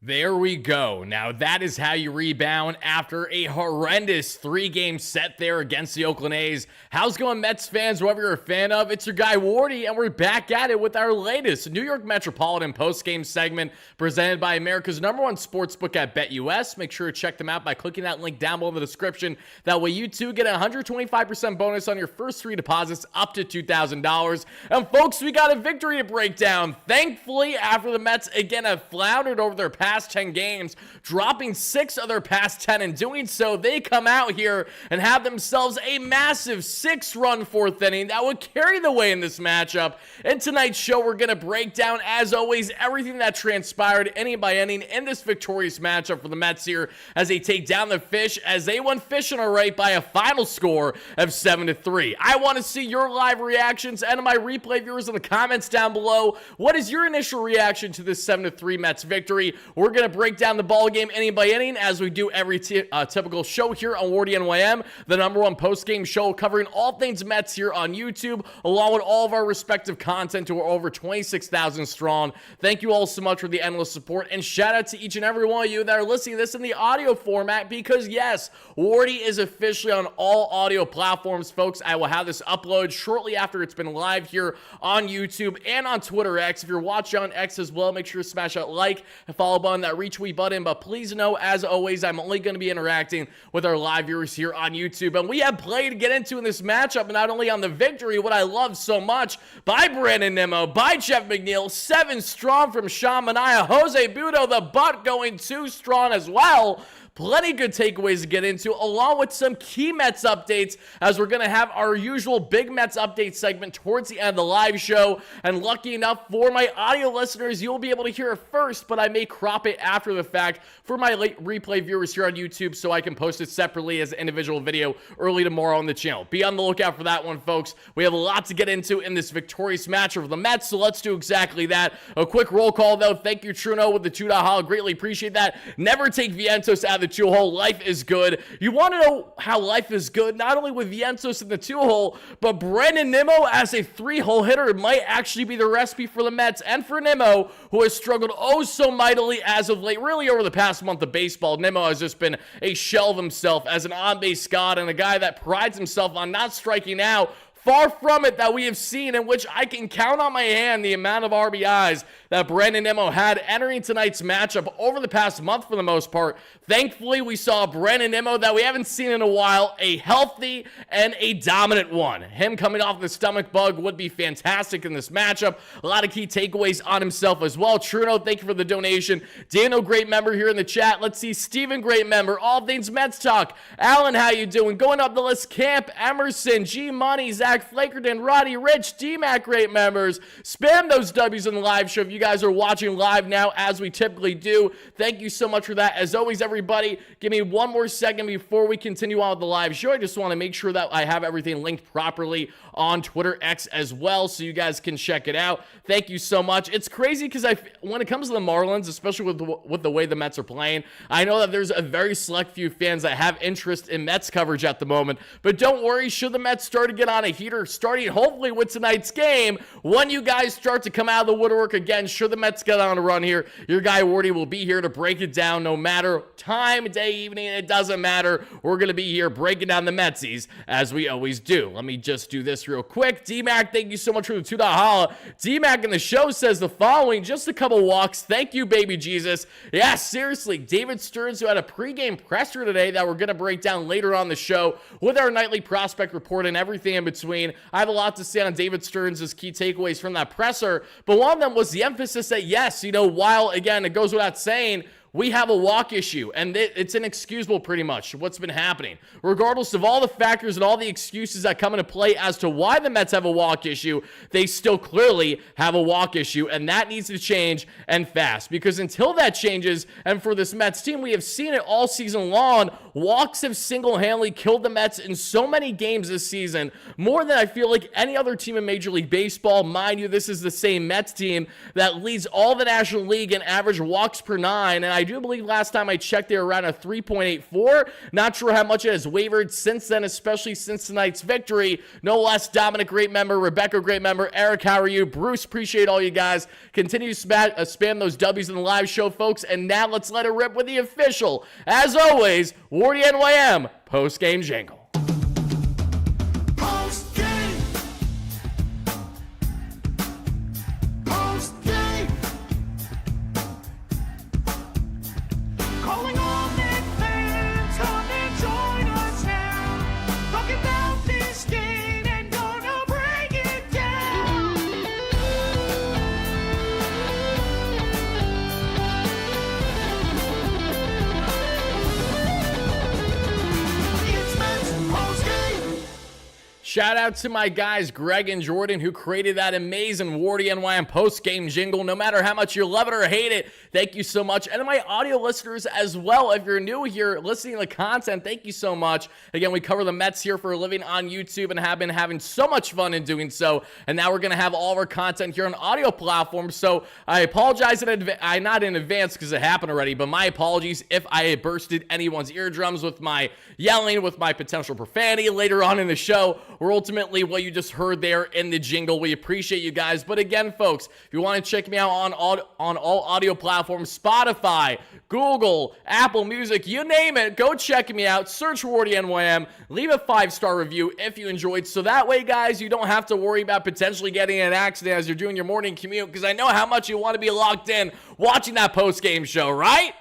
There we go. Now that is how you rebound after a horrendous 3-game set there against the Oakland A's. How's it going, Mets fans, whoever you're a fan of? It's your guy Wardy, and we're back at it with our latest New York Metropolitan postgame segment presented by America's #1 sportsbook at BetUS. Make sure to check them out by clicking that link down below in the description. That way you too get a 125% bonus on your first 3 deposits up to $2,000. And folks, we got a victory to break down. Thankfully, after the Mets again have floundered over their past 10 games, dropping 6 of their past 10. In doing so, they come out here and have themselves a massive 6-run 4th inning that would carry the way in this matchup. In tonight's show, we're going to break down, as always, everything that transpired inning by inning in this victorious matchup for the Mets here as they take down the Fish, as they won fishing alright by a final score of 7-3. I want to see your live reactions and my replay viewers in the comments down below. What is your initial reaction to this 7-3 Mets victory? We're going to break down the ball game inning by inning as we do every typical show here on WardyNYM, the #1 post-game show covering all things Mets here on YouTube, along with all of our respective content to over 26,000 strong. Thank you all so much for the endless support, and shout out to each and every one of you that are listening to this in the audio format, because yes, Wardy is officially on all audio platforms, folks. I will have this uploaded shortly after it's been live here on YouTube and on Twitter X. If you're watching on X as well, make sure to smash that like and follow button, that retweet button. But please know, as always, I'm only going to be interacting with our live viewers here on YouTube. And we have play to get into in this matchup, and not only on the victory, what I love so much, by Brandon Nimmo, by Jeff McNeil, 7 strong from Sean Manaea, Jose Budo, the butt going 2 strong as well. Plenty good takeaways to get into, along with some key Mets updates, as we're going to have our usual big Mets update segment towards the end of the live show. And lucky enough for my audio listeners, you'll be able to hear it first, but I may crop it after the fact for my late replay viewers here on YouTube, so I can post it separately as an individual video early tomorrow on the channel. Be on the lookout for that one, folks. We have a lot to get into in this victorious matchup for the Mets, so let's do exactly that. A quick roll call, though. Thank you, Truno, with the $2 haul. Greatly appreciate that. Never take Vientos out of the 2-hole. Life is good. You want to know how life is good? Not only with Vientos in the 2-hole, but Brandon Nimmo as a 3-hole hitter might actually be the recipe for the Mets and for Nimmo, who has struggled oh so mightily as of late, really over the past month of baseball. Nimmo has just been a shell of himself as an on-base god and a guy that prides himself on not striking out. Far from it that we have seen, in which I can count on my hand the amount of RBIs that Brandon Nimmo had entering tonight's matchup over the past month for the most part. Thankfully, we saw Brandon Nimmo that we haven't seen in a while, a healthy and a dominant one. Him coming off the stomach bug would be fantastic in this matchup. A lot of key takeaways on himself as well. Truno, thank you for the donation. Daniel, great member here in the chat. Let's see, Steven, great member. All things Mets talk. Alan, how you doing? Going up the list, Camp, Emerson, G Money, Zach Flakerton, Roddy, Rich, D-Mac, great members. Spam those W's in the live show if you guys are watching live now, as we typically do. Thank you so much for that. As always, everybody, give me one more second before we continue on with the live show. I just want to make sure that I have everything linked properly on Twitter X as well, so you guys can check it out. Thank you so much. It's crazy because when it comes to the Marlins, especially with the way the Mets are playing, I know that there's a very select few fans that have interest in Mets coverage at the moment, but don't worry, should the Mets start to get on a heater, starting hopefully with tonight's game, when you guys start to come out of the woodwork again, should the Mets get on a run here, your guy Wardy will be here to break it down no matter time, day, evening, it doesn't matter. We're going to be here breaking down the Metsies as we always do. Let me just do this real quick. D-Mac, thank you so much for the $2 holla. D-Mac in the show says the following, just a couple walks. Thank you, baby Jesus. Yeah, seriously, David Stearns, who had a pregame presser today that we're going to break down later on the show with our nightly prospect report and everything in between. I have a lot to say on David Stearns' key takeaways from that presser, but one of them was the emphasis that, yes, while, again, it goes without saying, we have a walk issue, and it's inexcusable pretty much what's been happening. Regardless of all the factors and all the excuses that come into play as to why the Mets have a walk issue, they still clearly have a walk issue, and that needs to change, and fast. Because until that changes, and for this Mets team, we have seen it all season long, walks have single-handedly killed the Mets in so many games this season, more than I feel like any other team in Major League Baseball. Mind you, this is the same Mets team that leads all the National League in average walks per 9, and I I do believe last time I checked, they were around a 3.84. Not sure how much it has wavered since then, especially since tonight's victory. No less, Dominic, great member. Rebecca, great member. Eric, how are you? Bruce, appreciate all you guys. Continue to spam those W's in the live show, folks. And now let's let it rip with the official, as always, WardyNYM post-game jingle. Shout out to my guys, Greg and Jordan, who created that amazing WardyNYM post-game jingle. No matter how much you love it or hate it, thank you so much. And to my audio listeners as well, if you're new here listening to the content, thank you so much. Again, we cover the Mets here for a living on YouTube and have been having so much fun in doing so. And now we're going to have all of our content here on audio platforms. So I apologize in advance, not in advance because it happened already, but my apologies if I bursted anyone's eardrums with my yelling, with my potential profanity later on in the show. We're ultimately what you just heard there in the jingle. We appreciate you guys. But again, folks, if you want to check me out on all audio platforms, Spotify, Google, Apple Music, you name it, go check me out. Search WardyNYM. Leave a 5-star review if you enjoyed. So that way, guys, you don't have to worry about potentially getting in an accident as you're doing your morning commute, because I know how much you want to be locked in watching that post-game show, right?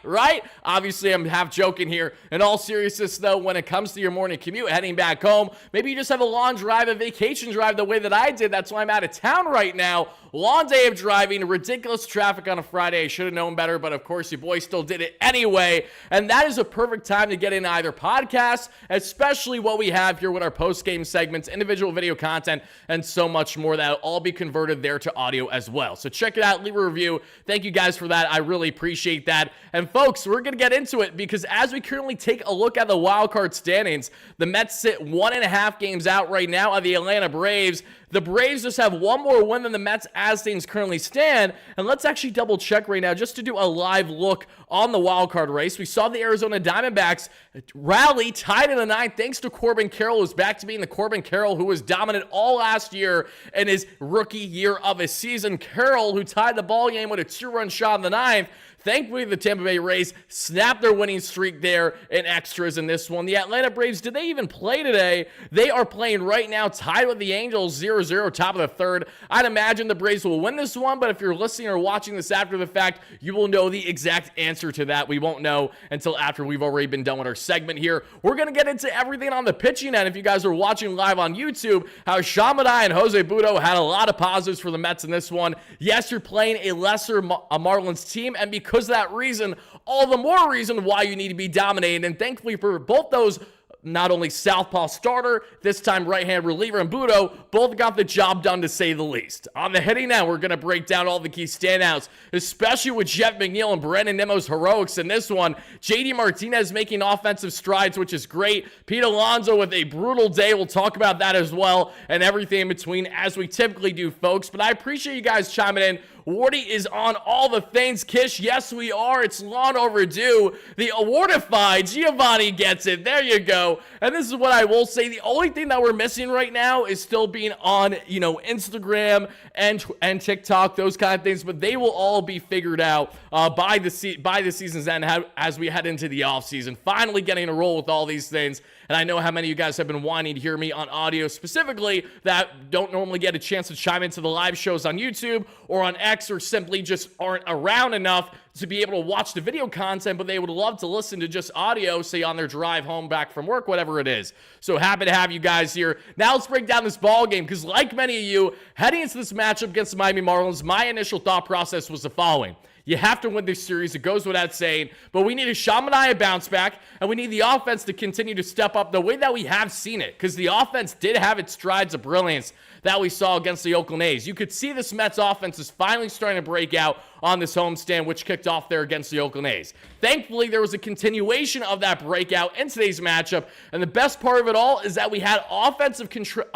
Obviously, I'm half joking here. In all seriousness, though, when it comes to your morning commute, heading back home, maybe you just have a long drive, a vacation drive the way that I did. That's why I'm out of town right now. Long day of driving, ridiculous traffic on a Friday. I should have known better, but of course, your boy still did it anyway. And that is a perfect time to get in either podcasts, especially what we have here with our post-game segments, individual video content, and so much more. That'll all be converted there to audio as well. So check it out, leave a review. Thank you guys for that. I really appreciate that. And folks, we're going to get into it because as we currently take a look at the wild card standings, the Mets sit 1.5 games out right now of the Atlanta Braves. The Braves just have one more win than the Mets as things currently stand. And let's actually double check right now just to do a live look on the wild card race. We saw the Arizona Diamondbacks rally, tied in the ninth, thanks to Corbin Carroll, who's back to being the Corbin Carroll who was dominant all last year in his rookie year of his season. Carroll, who tied the ball game with a 2-run shot in the ninth. Thankfully, the Tampa Bay Rays snapped their winning streak there in extras in this one. The Atlanta Braves, did they even play today? They are playing right now, tied with the Angels, 0-0, top of the third. I'd imagine the Braves will win this one, but if you're listening or watching this after the fact, you will know the exact answer to that. We won't know until after we've already been done with our segment here. We're going to get into everything on the pitching end. If you guys are watching live on YouTube, how Shamadai and Jose Butto had a lot of positives for the Mets in this one. Yes, you're playing a lesser Marlins team, and because of that reason, all the more reason why you need to be dominating. And thankfully for both those, not only southpaw starter, this time right-hand reliever and Butto, both got the job done to say the least. On the hitting now, we're going to break down all the key standouts, especially with Jeff McNeil and Brandon Nimmo's heroics in this one. JD Martinez making offensive strides, which is great. Pete Alonso with a brutal day. We'll talk about that as well, and everything in between, as we typically do, folks. But I appreciate you guys chiming in. Wardy is on all the things. Kish, yes, we are. It's long overdue. The awardified Giovanni gets it. There you go. And this is what I will say. The only thing that we're missing right now is still being on, Instagram and TikTok, those kind of things. But they will all be figured out by the season's end as we head into the offseason. Finally getting a roll with all these things. And I know how many of you guys have been wanting to hear me on audio specifically that don't normally get a chance to chime into the live shows on YouTube or on X, or simply just aren't around enough to be able to watch the video content, but they would love to listen to just audio, say on their drive home back from work, whatever it is. So happy to have you guys here. Now let's break down this ball game, because like many of you, heading into this matchup against the Miami Marlins, my initial thought process was the following. You have to win this series. It goes without saying. But we need a Shamanaya bounce back, and we need the offense to continue to step up the way that we have seen it, because the offense did have its strides of brilliance that we saw against the Oakland A's. You could see this Mets offense is finally starting to break out on this homestand, which kicked off there against the Oakland A's. Thankfully, there was a continuation of that breakout in today's matchup, and the best part of it all is that we had offensive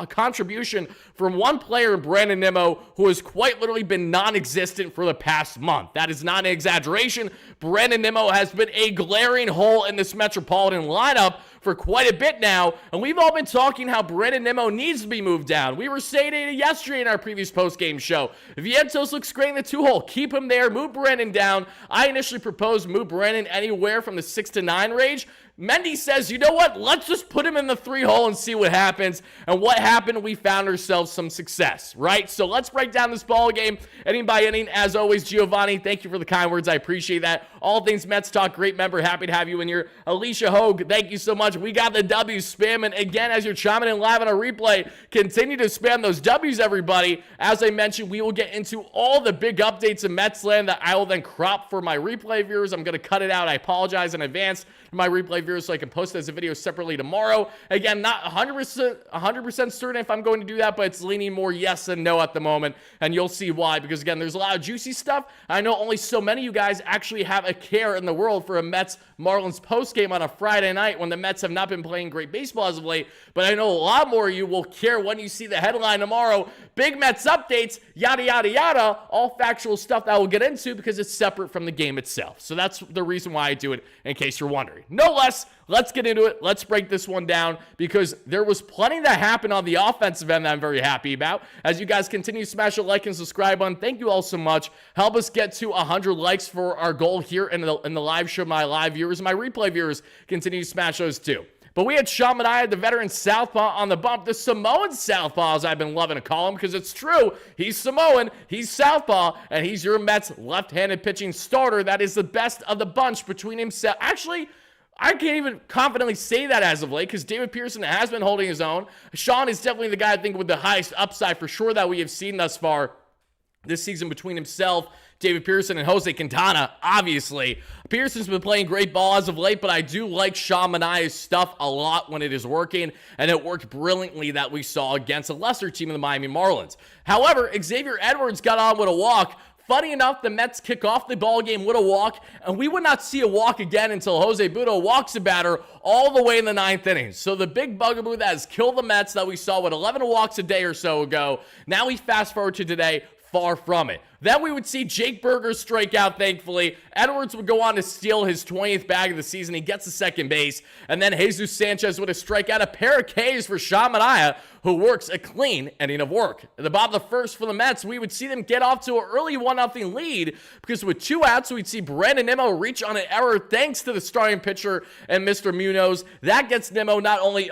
contribution from one player, Brandon NIMMO, who has quite literally been non-existent for the past month. That is not an exaggeration. Brandon NIMMO has been a glaring hole in this Metropolitan lineup for quite a bit now, and we've all been talking how Brandon NIMMO needs to be moved down. We were saying it yesterday in our previous post-game show. Vientos looks great in the 2-hole. Keep him there. Move Brandon down. I initially proposed move Brandon anywhere from the 6 to 9 range. Mendy says, you know what? Let's just put him in the 3-hole and see what happens. And what happened? We found ourselves some success, right? So let's break down this ball game inning by inning. As always, Giovanni, thank you for the kind words. I appreciate that. All things Mets talk, great member. Happy to have you in here. Alicia Hogue, thank you so much. We got the W's spamming again as you're chiming in live on a replay. Continue to spam those W's, everybody. As I mentioned, we will get into all the big updates in Mets land that I will then crop for my replay viewers. I'm going to cut it out. I apologize in advance for my replay viewers so I can post it as a video separately tomorrow. Again, not 100% certain if I'm going to do that, but it's leaning more yes than no at the moment, and you'll see why, because again, there's a lot of juicy stuff. I know only so many of you guys actually have a care in the world for a Mets Marlins post game on a Friday night when the Mets have not been playing great baseball as of late, but I know a lot more of you will care when you see the headline tomorrow. Big Mets updates, yada, yada, yada, all factual stuff that we'll get into because it's separate from the game itself. So that's the reason why I do it, in case you're wondering. No less, let's get into it. Let's break this one down because there was plenty that happened on the offensive end that I'm very happy about. As you guys continue to smash the like and subscribe button, thank you all so much. Help us get to 100 likes for our goal here in the live show. My live viewers and my replay viewers continue to smash those too. But we had Sean Manaea, the veteran southpaw, on the bump. The Samoan southpaw, as I've been loving to call him, because it's true. He's Samoan, he's southpaw, and he's your Mets left-handed pitching starter. That is the best of the bunch between himself. Actually, I can't even confidently say that as of late because David Pearson has been holding his own. Sean is definitely the guy, I think, with the highest upside for sure that we have seen thus far this season between himself, David Pearson, and Jose Quintana, obviously. Pearson's been playing great ball as of late, but I do like Sean Manaea's stuff a lot when it is working, and it worked brilliantly that we saw against a lesser team in the Miami Marlins. However, Xavier Edwards got on with a walk. Funny enough, the Mets kick off the ball game with a walk, and we would not see a walk again until Jose Butto walks a batter all the way in the 9th inning. So the big bugaboo that has killed the Mets that we saw with 11 walks a day or so ago, now we fast forward to today, far from it. Then we would see Jake Burger strike out, thankfully. Edwards would go on to steal his 20th bag of the season. He gets to second base. And then Jesus Sanchez would have strike out a pair of Ks for Sean Manaea, who works a clean inning of work. At the bottom of the first for the Mets, we would see them get off to an early 1-0 lead because with 2 outs, we'd see Brandon NIMMO reach on an error thanks to the starting pitcher and Mr. Munoz. That gets NIMMO not only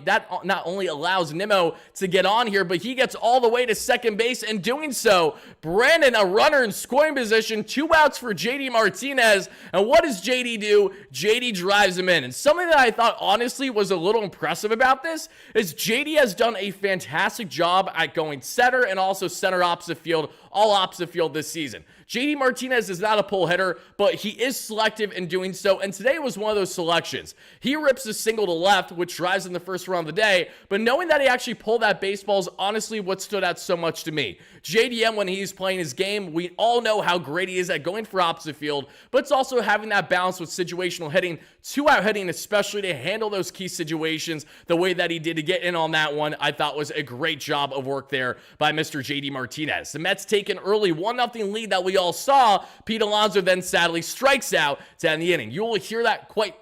that not only allows NIMMO to get on here, but he gets all the way to second base. In doing so, Brandon, a runner in scoring position, 2 outs for JD Martinez. And what does JD do? JD drives him in. And something that I thought honestly was a little impressive about this is JD has done a fantastic job at going center and also center opposite field, all opposite field this season. JD Martinez is not a pull hitter, but he is selective in doing so, and today was one of those selections. He rips a single to left, which drives in the first run of the day, but knowing that he actually pulled that baseball is honestly what stood out so much to me. JDM, when he's playing his game, we all know how great he is at going for opposite field, but it's also having that balance with situational hitting, 2-out hitting, especially to handle those key situations the way that he did to get in on that one. I thought was a great job of work there by Mr. JD Martinez. The Mets take an early 1-0 lead that we all saw. Pete Alonso then sadly strikes out to end the inning. You will hear that quite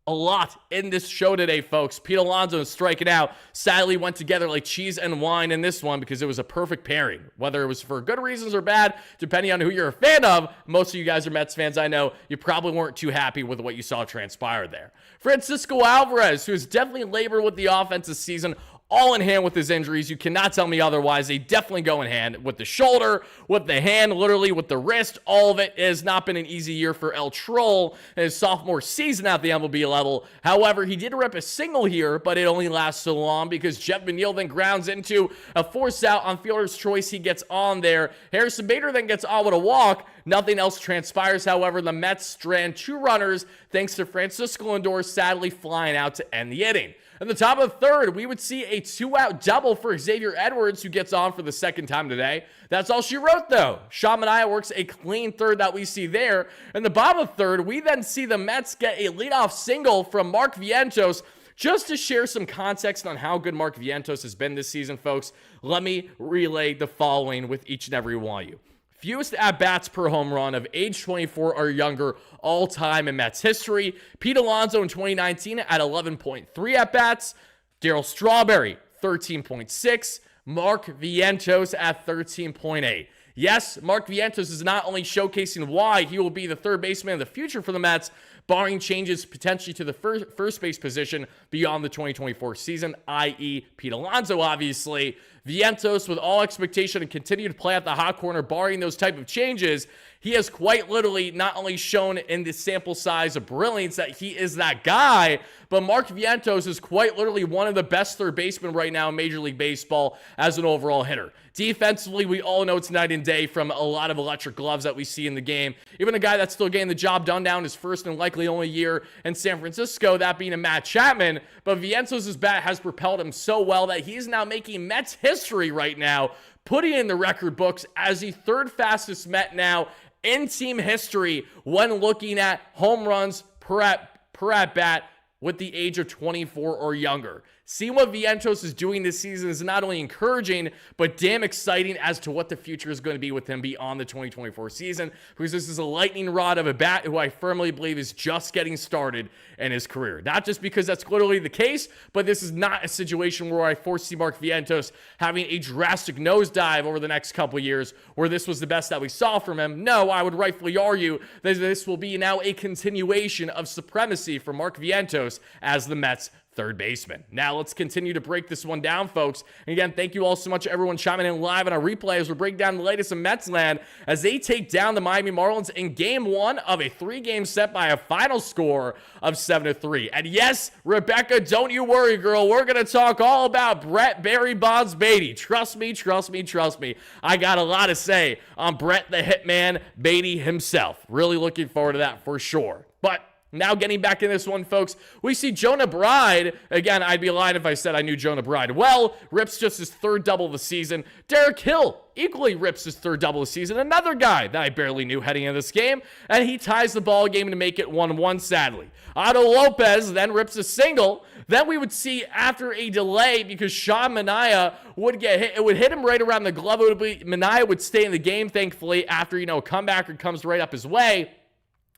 a lot in this show today, folks. Pete Alonso is striking out. Sadly went together like cheese and wine in this one because it was a perfect pairing. Whether it was for good reasons or bad, depending on who you're a fan of, most of you guys are Mets fans, I know. You probably weren't too happy with what you saw transpire there. Francisco Alvarez, who has definitely labored with the offense this season, all in hand with his injuries. You cannot tell me otherwise. They definitely go in hand with the shoulder, with the hand, literally with the wrist. All of it. It has not been an easy year for El Troll in his sophomore season at the MLB level. However, he did rip a single here, but it only lasts so long because Jeff McNeil then grounds into a force out on fielder's choice. He gets on there. Harrison Bader then gets on with a walk. Nothing else transpires. However, the Mets strand 2 runners thanks to Francisco Lindor sadly flying out to end the inning. In the top of the third, we would see a 2-out double for Xavier Edwards, who gets on for the second time today. That's all she wrote, though. Sean Manaea works a clean third that we see there. In the bottom of the third, we then see the Mets get a leadoff single from Mark Vientos. Just to share some context on how good Mark Vientos has been this season, folks, let me relay the following with each and every one of you. Fewest at-bats per home run of age 24 or younger all-time in Mets history. Pete Alonso in 2019 at 11.3 at-bats. Darryl Strawberry, 13.6. Mark Vientos at 13.8. Yes, Mark Vientos is not only showcasing why he will be the third baseman of the future for the Mets, barring changes potentially to the first base position beyond the 2024 season, i.e. Pete Alonso, obviously. Vientos, with all expectation, and continue to play at the hot corner, barring those type of changes. He has quite literally not only shown in the sample size of brilliance that he is that guy, but Mark Vientos is quite literally one of the best third basemen right now in Major League Baseball as an overall hitter. Defensively, we all know it's night and day from a lot of electric gloves that we see in the game. Even a guy that's still getting the job done down his first and likely only year in San Francisco, that being a Matt Chapman. But Vientos' bat has propelled him so well that he's now making Mets history right now, putting in the record books as the third fastest Met now in team history when looking at home runs per at bat with the age of 24 or younger. Seeing what Vientos is doing this season is not only encouraging, but damn exciting as to what the future is going to be with him beyond the 2024 season, because this is a lightning rod of a bat who I firmly believe is just getting started in his career. Not just because that's literally the case, but this is not a situation where I foresee Mark Vientos having a drastic nosedive over the next couple years, where this was the best that we saw from him. No, I would rightfully argue that this will be now a continuation of supremacy for Mark Vientos as the Mets third baseman. Now let's continue to break this one down, folks. And again, thank you all so much, everyone chiming in live on our replay as we break down the latest in Mets land as they take down the Miami Marlins in game one of a 3-game set by a final score of 7-3. And yes, Rebecca, don't you worry, girl. We're going to talk all about Brett Barry Bonds Beatty. Trust me, trust me, trust me. I got a lot to say on Brett the Hitman Beatty himself. Really looking forward to that for sure. But now getting back in this one, folks, we see Jonah Bride. Again, I'd be lying if I said I knew Jonah Bride well. Rips just his third double of the season. Derek Hill equally rips his third double of the season. Another guy that I barely knew heading into this game. And he ties the ball game to make it 1-1, sadly. Otto Lopez then rips a single. Then we would see after a delay, because Sean Manaea would get hit, it would hit him right around the glove. It would be, Manaea would stay in the game, thankfully, after, a comebacker comes right up his way.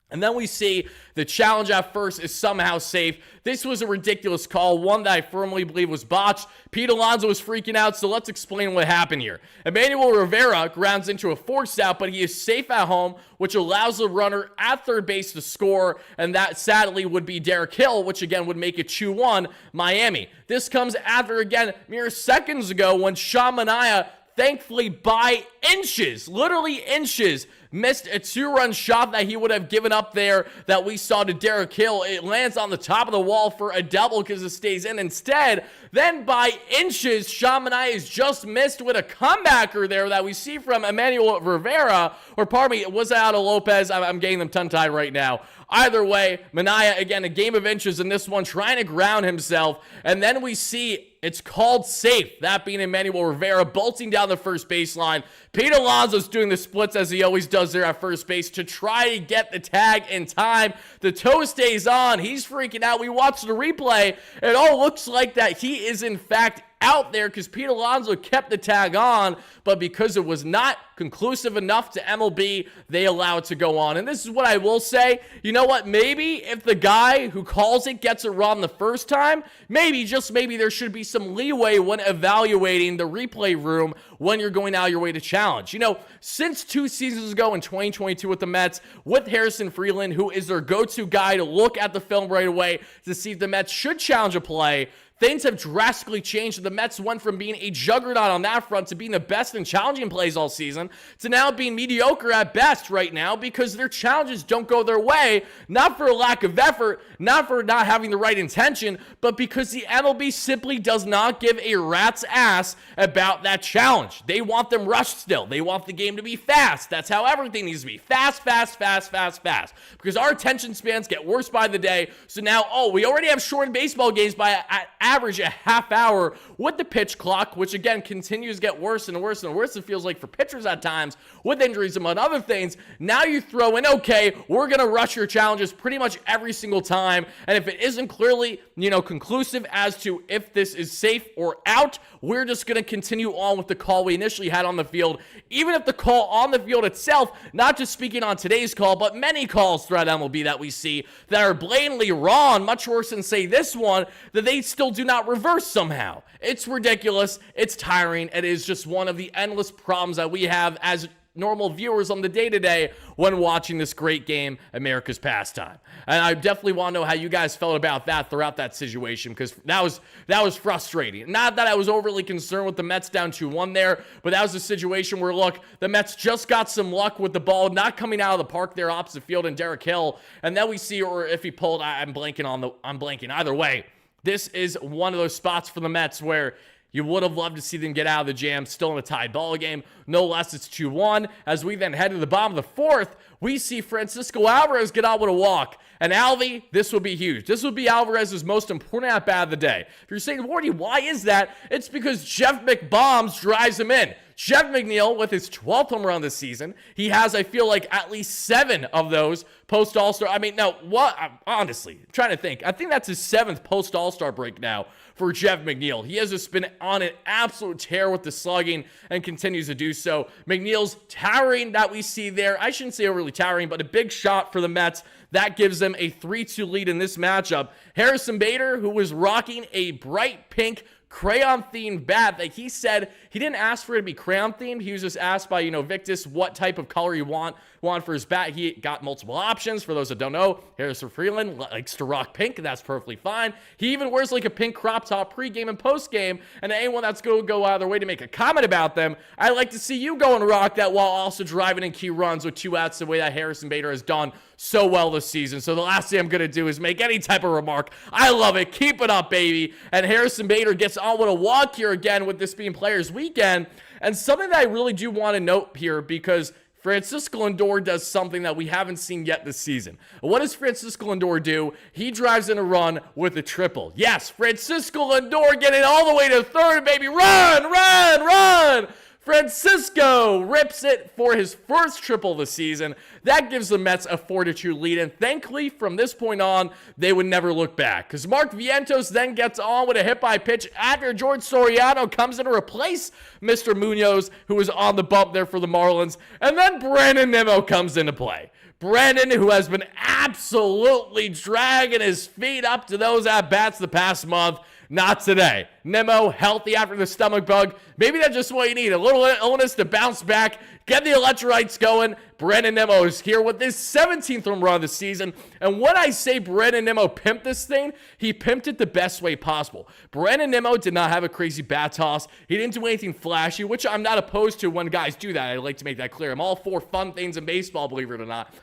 And then we see the challenge at first is somehow safe. This was a ridiculous call, one that I firmly believe was botched. Pete Alonso was freaking out, so let's explain what happened here. Emmanuel Rivera grounds into a forced out, but he is safe at home, which allows the runner at third base to score, and that sadly would be Derek Hill, which again would make it 2-1 Miami. This comes after, again, mere seconds ago when Sean Manaea, thankfully by inches, literally inches, missed a 2-run shot that he would have given up there that we saw to Derek Hill. It lands on the top of the wall for a double because it stays in instead. Then by inches, Sean Manaea is just missed with a comebacker there that we see from Emmanuel Rivera, or pardon me, it was out of Lopez. I'm getting them tongue-tied right now. Either way, Manaea, again, a game of inches in this one, trying to ground himself. And then we see it's called safe, that being Emmanuel Rivera bolting down the first baseline. Pete Alonso's doing the splits as he always does there at first base to try to get the tag in time. The toe stays on. He's freaking out. We watch the replay. It all looks like that he is in fact out there because Pete Alonso kept the tag on, but because it was not conclusive enough to MLB, they allow it to go on. And this is what I will say. You know what? Maybe if the guy who calls it gets it wrong the first time, maybe, just maybe, there should be some leeway when evaluating the replay room when you're going out your way to challenge. Since 2 seasons ago in 2022 with the Mets, with Harrison Freeland, who is their go-to guy to look at the film right away to see if the Mets should challenge a play, things have drastically changed. The Mets went from being a juggernaut on that front to being the best in challenging plays all season to now being mediocre at best right now because their challenges don't go their way, not for a lack of effort, not for not having the right intention, but because the MLB simply does not give a rat's ass about that challenge. They want them rushed still. They want the game to be fast. That's how everything needs to be. Fast, fast, fast, fast, fast. Because our attention spans get worse by the day. So now, we already have shortened baseball games by at average a half hour with the pitch clock, which again continues to get worse and worse and worse, it feels like, for pitchers at times with injuries among other things. Now you throw in, okay, we're going to rush your challenges pretty much every single time, and if it isn't clearly, conclusive as to if this is safe or out, we're just going to continue on with the call we initially had on the field, even if the call on the field itself, not just speaking on today's call, but many calls throughout MLB that we see that are blatantly wrong, much worse than, say, this one, that they still do not reverse somehow. It's ridiculous. It's tiring. It is just one of the endless problems that we have as normal viewers on the day-to-day when watching this great game, America's pastime. And I definitely want to know how you guys felt about that throughout that situation, because that was frustrating. Not that I was overly concerned with the Mets down 2-1 there, but that was a situation where, look, the Mets just got some luck with the ball not coming out of the park there opposite field and Derek Hill, and then we see, or if he pulled, I'm blanking either way. This is one of those spots for the Mets where you would have loved to see them get out of the jam, still in a tied ball game. No less, it's 2-1. As we then head to the bottom of the fourth, we see Francisco Alvarez get out with a walk. And Alvy, this will be huge. This will be Alvarez's most important at-bat of the day. If you're saying, Wardy, why is that? It's because Jeff McBombs drives him in. Jeff McNeil, with his 12th home run this season, he has, I feel like, at least 7 of those post-All-Star. I mean, no, what? Honestly, I'm trying to think. I think that's his 7th post-All-Star break now for Jeff McNeil. He has just been on an absolute tear with the slugging and continues to do so. McNeil's towering that we see there, I shouldn't say overly towering, but a big shot for the Mets. That gives them a 3-2 lead in this matchup. Harrison Bader, who was rocking a bright pink crayon-themed bat that he said he didn't ask for it to be crayon-themed. He was just asked by, Victus what type of color he want for his bat. He got multiple options. For those that don't know, Harrison Freeland likes to rock pink, and that's perfectly fine. He even wears like a pink crop top pregame and postgame, and anyone that's going to go out of their way to make a comment about them, I'd like to see you go and rock that while also driving in key runs with 2 outs the way that Harrison Bader has done so well this season. So the last thing I'm going to do is make any type of remark. I love it. Keep it up, baby. And Harrison Bader gets on with a walk here again, with this being Players Weekend. And something that I really do want to note here, because Francisco Lindor does something that we haven't seen yet this season. What does Francisco Lindor do? He drives in a run with a triple. Yes, Francisco Lindor getting all the way to third, baby. Run, run, run! Francisco rips it for his first triple of the season. That gives the Mets a 4-2 lead, and thankfully, from this point on, they would never look back, because Mark Vientos then gets on with a hit-by pitch after George Soriano comes in to replace Mr. Munoz, who was on the bump there for the Marlins, and then Brandon Nimmo comes into play. Brandon, who has been absolutely dragging his feet up to those at-bats the past month, not today. Nimmo, healthy after the stomach bug. Maybe that's just what you need. A little illness to bounce back, get the electrolytes going. Brandon Nimmo is here with his 17th home run of the season. And when I say Brandon Nimmo pimped this thing, he pimped it the best way possible. Brandon Nimmo did not have a crazy bat toss. He didn't do anything flashy, which I'm not opposed to when guys do that. I'd like to make that clear. I'm all for fun things in baseball, believe it or not.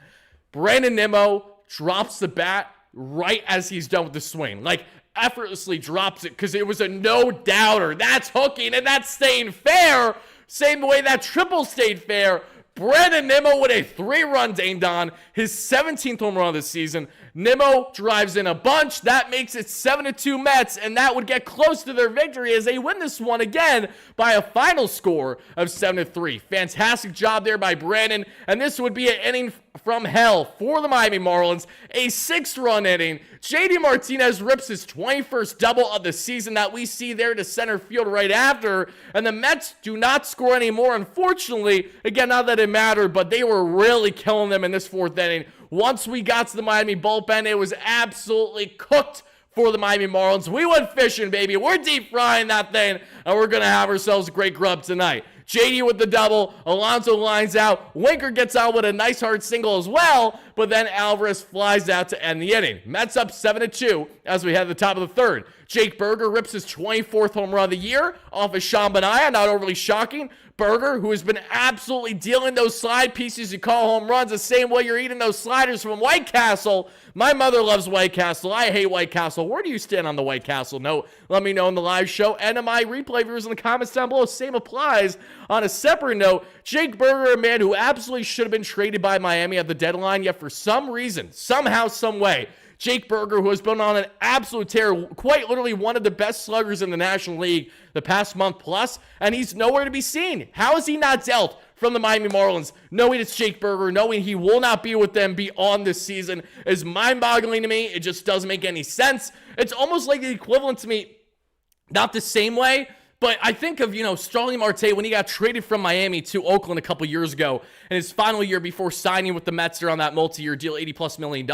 Brandon Nimmo drops the bat right as he's done with the swing. Like, effortlessly drops it, because it was a no-doubter. That's hooking, and that's staying fair. Same way that triple stayed fair. Brandon Nimmo with a 3-run ding-dong, his 17th home run of the season. Nimmo drives in a bunch. That makes it 7-2 Mets, and that would get close to their victory as they win this one again by a final score of 7-3. Fantastic job there by Brandon, and this would be an inning from hell for the Miami Marlins. A 6-run inning. JD Martinez rips his 21st double of the season that we see there to center field right after, and the Mets do not score anymore, unfortunately. Again, not that it mattered, but they were really killing them in this 4th inning. Once we got to the Miami bullpen, it was absolutely cooked for the Miami Marlins. We went fishing, baby. We're deep frying that thing, and we're going to have ourselves a great grub tonight. JD with the double, Alonso lines out, Winker gets out with a nice hard single as well, but then Alvarez flies out to end the inning. Mets up 7-2 as we head to the top of the 3rd. Jake Berger rips his 24th home run of the year off of Sean Bonaya, not overly shocking. Berger, who has been absolutely dealing those slide pieces you call home runs the same way you're eating those sliders from White Castle. My mother loves White Castle. I hate White Castle. Where do you stand on the White Castle note? Let me know in the live show and to my replay viewers in the comments down below. Same applies. On a separate note, Jake Berger, a man who absolutely should have been traded by Miami at the deadline, yet for some reason, somehow, some way, Jake Burger, who has been on an absolute tear, quite literally one of the best sluggers in the National League the past month plus, and he's nowhere to be seen. How is he not dealt from the Miami Marlins, knowing it's Jake Burger, knowing he will not be with them beyond this season, is mind-boggling to me. It just doesn't make any sense. It's almost like the equivalent to me, not the same way, but I think of, Starling Marte when he got traded from Miami to Oakland a couple years ago in his final year before signing with the Mets on that multi-year deal, $80+ million.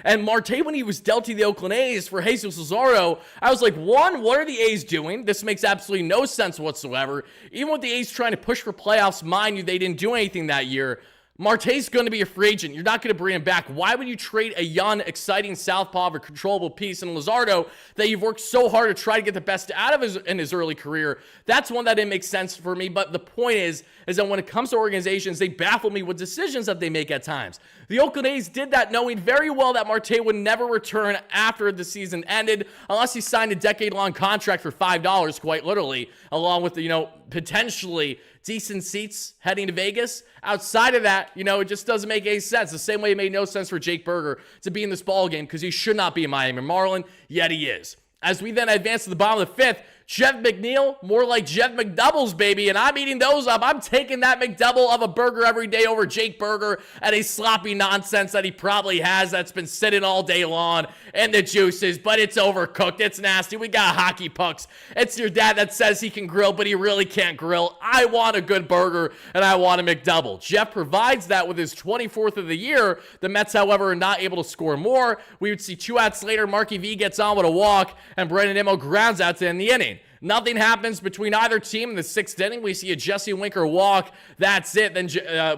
And Marte, when he was dealt to the Oakland A's for Jesus Luzardo, I was like, one, what are the A's doing? This makes absolutely no sense whatsoever. Even with the A's trying to push for playoffs, mind you, they didn't do anything that year. Marte's going to be a free agent. You're not going to bring him back. Why would you trade a young, exciting southpaw of a controllable piece in Luzardo that you've worked so hard to try to get the best out of in his early career? That's one that didn't make sense for me. But the point is that when it comes to organizations, they baffle me with decisions that they make at times. The Oakland A's did that knowing very well that Marte would never return after the season ended unless he signed a decade-long contract for $5, quite literally, along with the, potentially decent seats heading to Vegas. Outside of that, it just doesn't make any sense. The same way it made no sense for Jake Burger to be in this ball game because he should not be a Miami Marlin, yet he is. As we then advance to the bottom of the fifth, Jeff McNeil, more like Jeff McDoubles, baby, and I'm eating those up. I'm taking that McDouble of a burger every day over Jake Burger and a sloppy nonsense that he probably has that's been sitting all day long in the juices, but it's overcooked. It's nasty. We got hockey pucks. It's your dad that says he can grill, but he really can't grill. I want a good burger, and I want a McDouble. Jeff provides that with his 24th of the year. The Mets, however, are not able to score more. We would see 2 outs later. Marky V gets on with a walk, and Brandon Nimmo grounds out to end the inning. Nothing happens between either team in the 6th inning. We see a Jesse Winker walk. That's it. Then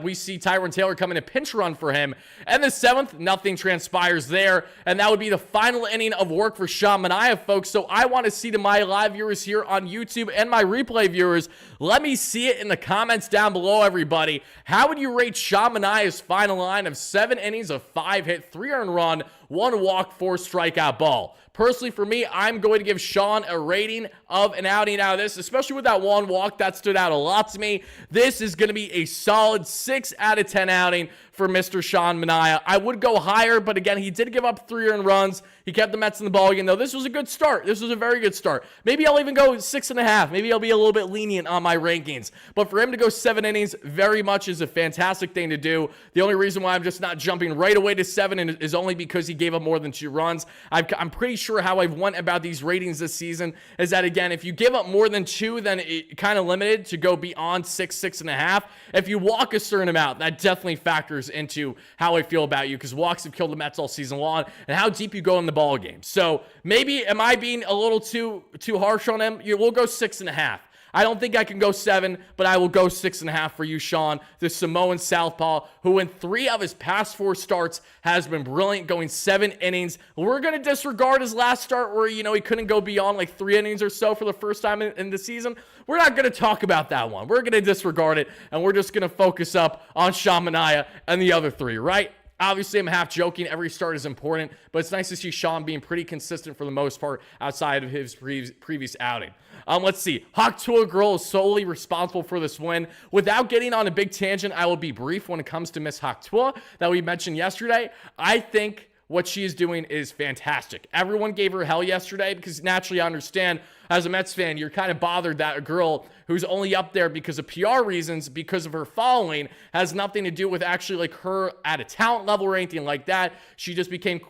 we see Tyrone Taylor come in a pinch run for him. And the 7th, nothing transpires there. And that would be the final inning of work for Sean Manaea, folks. So I want to see to my live viewers here on YouTube and my replay viewers, let me see it in the comments down below, everybody. How would you rate Sean Manaea's final line of 7 innings of 5 hit, 3 earned run, 1 walk, 4 strikeout ball? Personally, for me, I'm going to give Sean a rating of an outing out of this, especially with that 1 walk. That stood out a lot to me. This is going to be a solid 6 out of 10 outing for Mr. Sean Manaea. I would go higher, but again, he did give up 3 earned runs. He kept the Mets in the ballgame, though. This was a good start. This was a very good start. Maybe I'll even go 6.5. Maybe I'll be a little bit lenient on my rankings. But for him to go 7 innings very much is a fantastic thing to do. The only reason why I'm just not jumping right away to 7 is only because he gave up more than 2 runs. I'm pretty sure how I've went about these ratings this season is that, again, if you give up more than 2, then it kind of limited to go beyond 6, 6.5. If you walk a certain amount, that definitely factors into how I feel about you, because walks have killed the Mets all season long and how deep you go in the ball game. So maybe am I being a little too harsh on him? We'll go 6.5. I don't think I can go 7, but I will go 6.5 for you, Sean, the Samoan southpaw, who in 3 of his past 4 starts has been brilliant, going 7 innings. We're going to disregard his last start where, he couldn't go beyond like 3 innings or so for the first time in the season. We're not going to talk about that one. We're going to disregard it, and we're just going to focus up on Sean Manaea and the other 3, right? Obviously, I'm half joking. Every start is important, but it's nice to see Sean being pretty consistent for the most part outside of his previous outing. Let's see. Hawk Tua Girl is solely responsible for this win. Without getting on a big tangent, I will be brief when it comes to Miss Hawk Tua that we mentioned yesterday. I think what she is doing is fantastic. Everyone gave her hell yesterday because naturally I understand as a Mets fan, you're kind of bothered that a girl who's only up there because of PR reasons, because of her following, has nothing to do with actually like her at a talent level or anything like that. She just became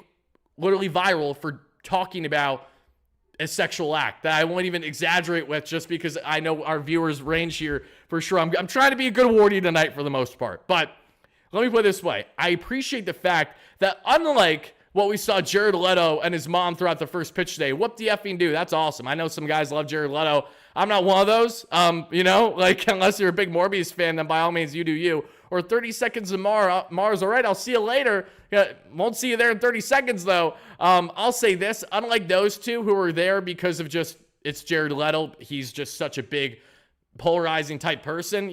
literally viral for talking about a sexual act that I won't even exaggerate with, just because I know our viewers range here for sure. I'm trying to be a good Wardy tonight for the most part, but let me put it this way. I appreciate the fact that unlike what we saw Jared Leto and his mom throughout the first pitch today, whoop the effing do. That's awesome. I know some guys love Jared Leto. I'm not one of those. Unless you're a big Morbius fan, then by all means you do you. Or 30 seconds of Mars. All right, I'll see you later. Won't see you there in 30 seconds though. I'll say this, unlike those two who were there because of just, it's Jared Leto. He's just such a big polarizing type person.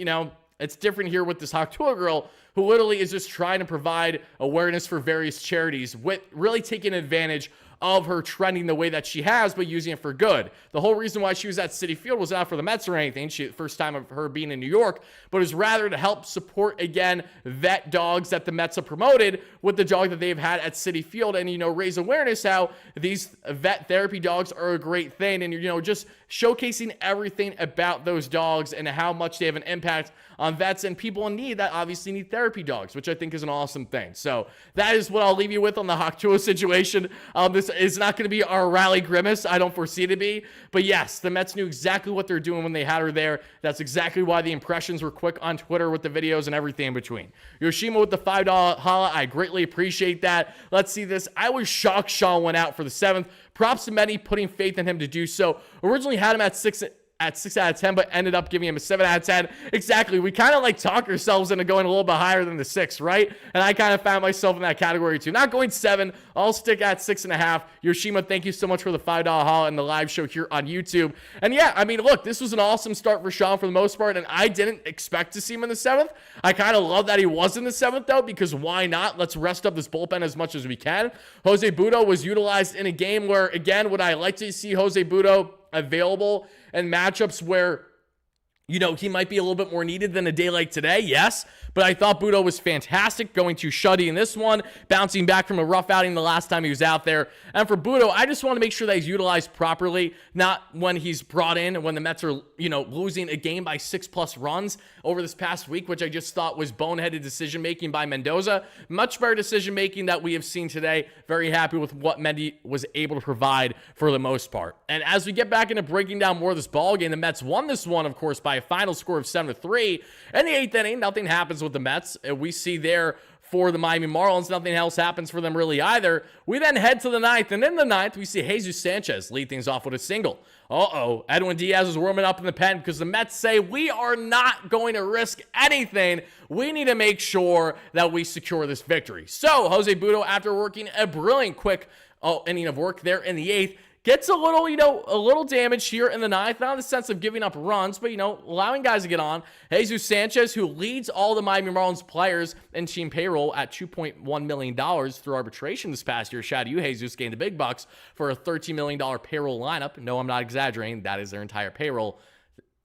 It's different here with this Hawk Tua girl who literally is just trying to provide awareness for various charities, with really taking advantage of her trending the way that she has, but using it for good. The whole reason why she was at Citi Field was not for the Mets or anything. First time of her being in New York, but it was rather to help support, again, vet dogs that the Mets have promoted with the dog that they've had at Citi Field, and, raise awareness how these vet therapy dogs are a great thing, and, just showcasing everything about those dogs and how much they have an impact on vets and people in need that obviously need therapy dogs, which I think is an awesome thing. So that is what I'll leave you with on the Hachua situation. This is not going to be our rally grimace. I don't foresee it to be. But yes, the Mets knew exactly what they're doing when they had her there. That's exactly why the impressions were quick on Twitter with the videos and everything in between. Yoshima with the $5 holla. I greatly appreciate that. Let's see this. I was shocked Shaw went out for the 7th. Props to many putting faith in him to do so. Originally had him at 6 out of 10, but ended up giving him a 7 out of 10. Exactly. We kind of talk ourselves into going a little bit higher than the 6, right? And I kind of found myself in that category too. Not going 7. I'll stick at 6.5. Yoshima, thank you so much for the $5 haul and the live show here on YouTube. And yeah, look, this was an awesome start for Sean for the most part, and I didn't expect to see him in the 7th. I kind of love that he was in the 7th, though, because why not? Let's rest up this bullpen as much as we can. Jose Butto was utilized in a game where, again, would I like to see Jose Butto available in matchups where, he might be a little bit more needed than a day like today? Yes, but I thought Butto was fantastic, going to Shuddy in this one, bouncing back from a rough outing the last time he was out there. And for Butto, I just want to make sure that he's utilized properly, not when he's brought in and when the Mets are, losing a game by 6+ runs over this past week, which I just thought was boneheaded decision-making by Mendoza. Much better decision-making that we have seen today. Very happy with what Mendy was able to provide for the most part. And as we get back into breaking down more of this ball game, the Mets won this one, of course, by a final score of 7-3. In the 8th inning, nothing happens with the Mets. We see there for the Miami Marlins, nothing else happens for them really either. We then head to the 9th, and in the 9th, we see Jesus Sanchez lead things off with a single. Edwin Diaz is warming up in the pen because the Mets say, we are not going to risk anything. We need to make sure that we secure this victory. So Jose Butto, after working a brilliant quick inning of work there in the 8th, gets a little damage here in the 9th, not in the sense of giving up runs, but, allowing guys to get on. Jesus Sanchez, who leads all the Miami Marlins players in team payroll at $2.1 million through arbitration this past year. Shout out to you, Jesus, getting the big bucks for a $13 million payroll lineup. No, I'm not exaggerating. That is their entire payroll.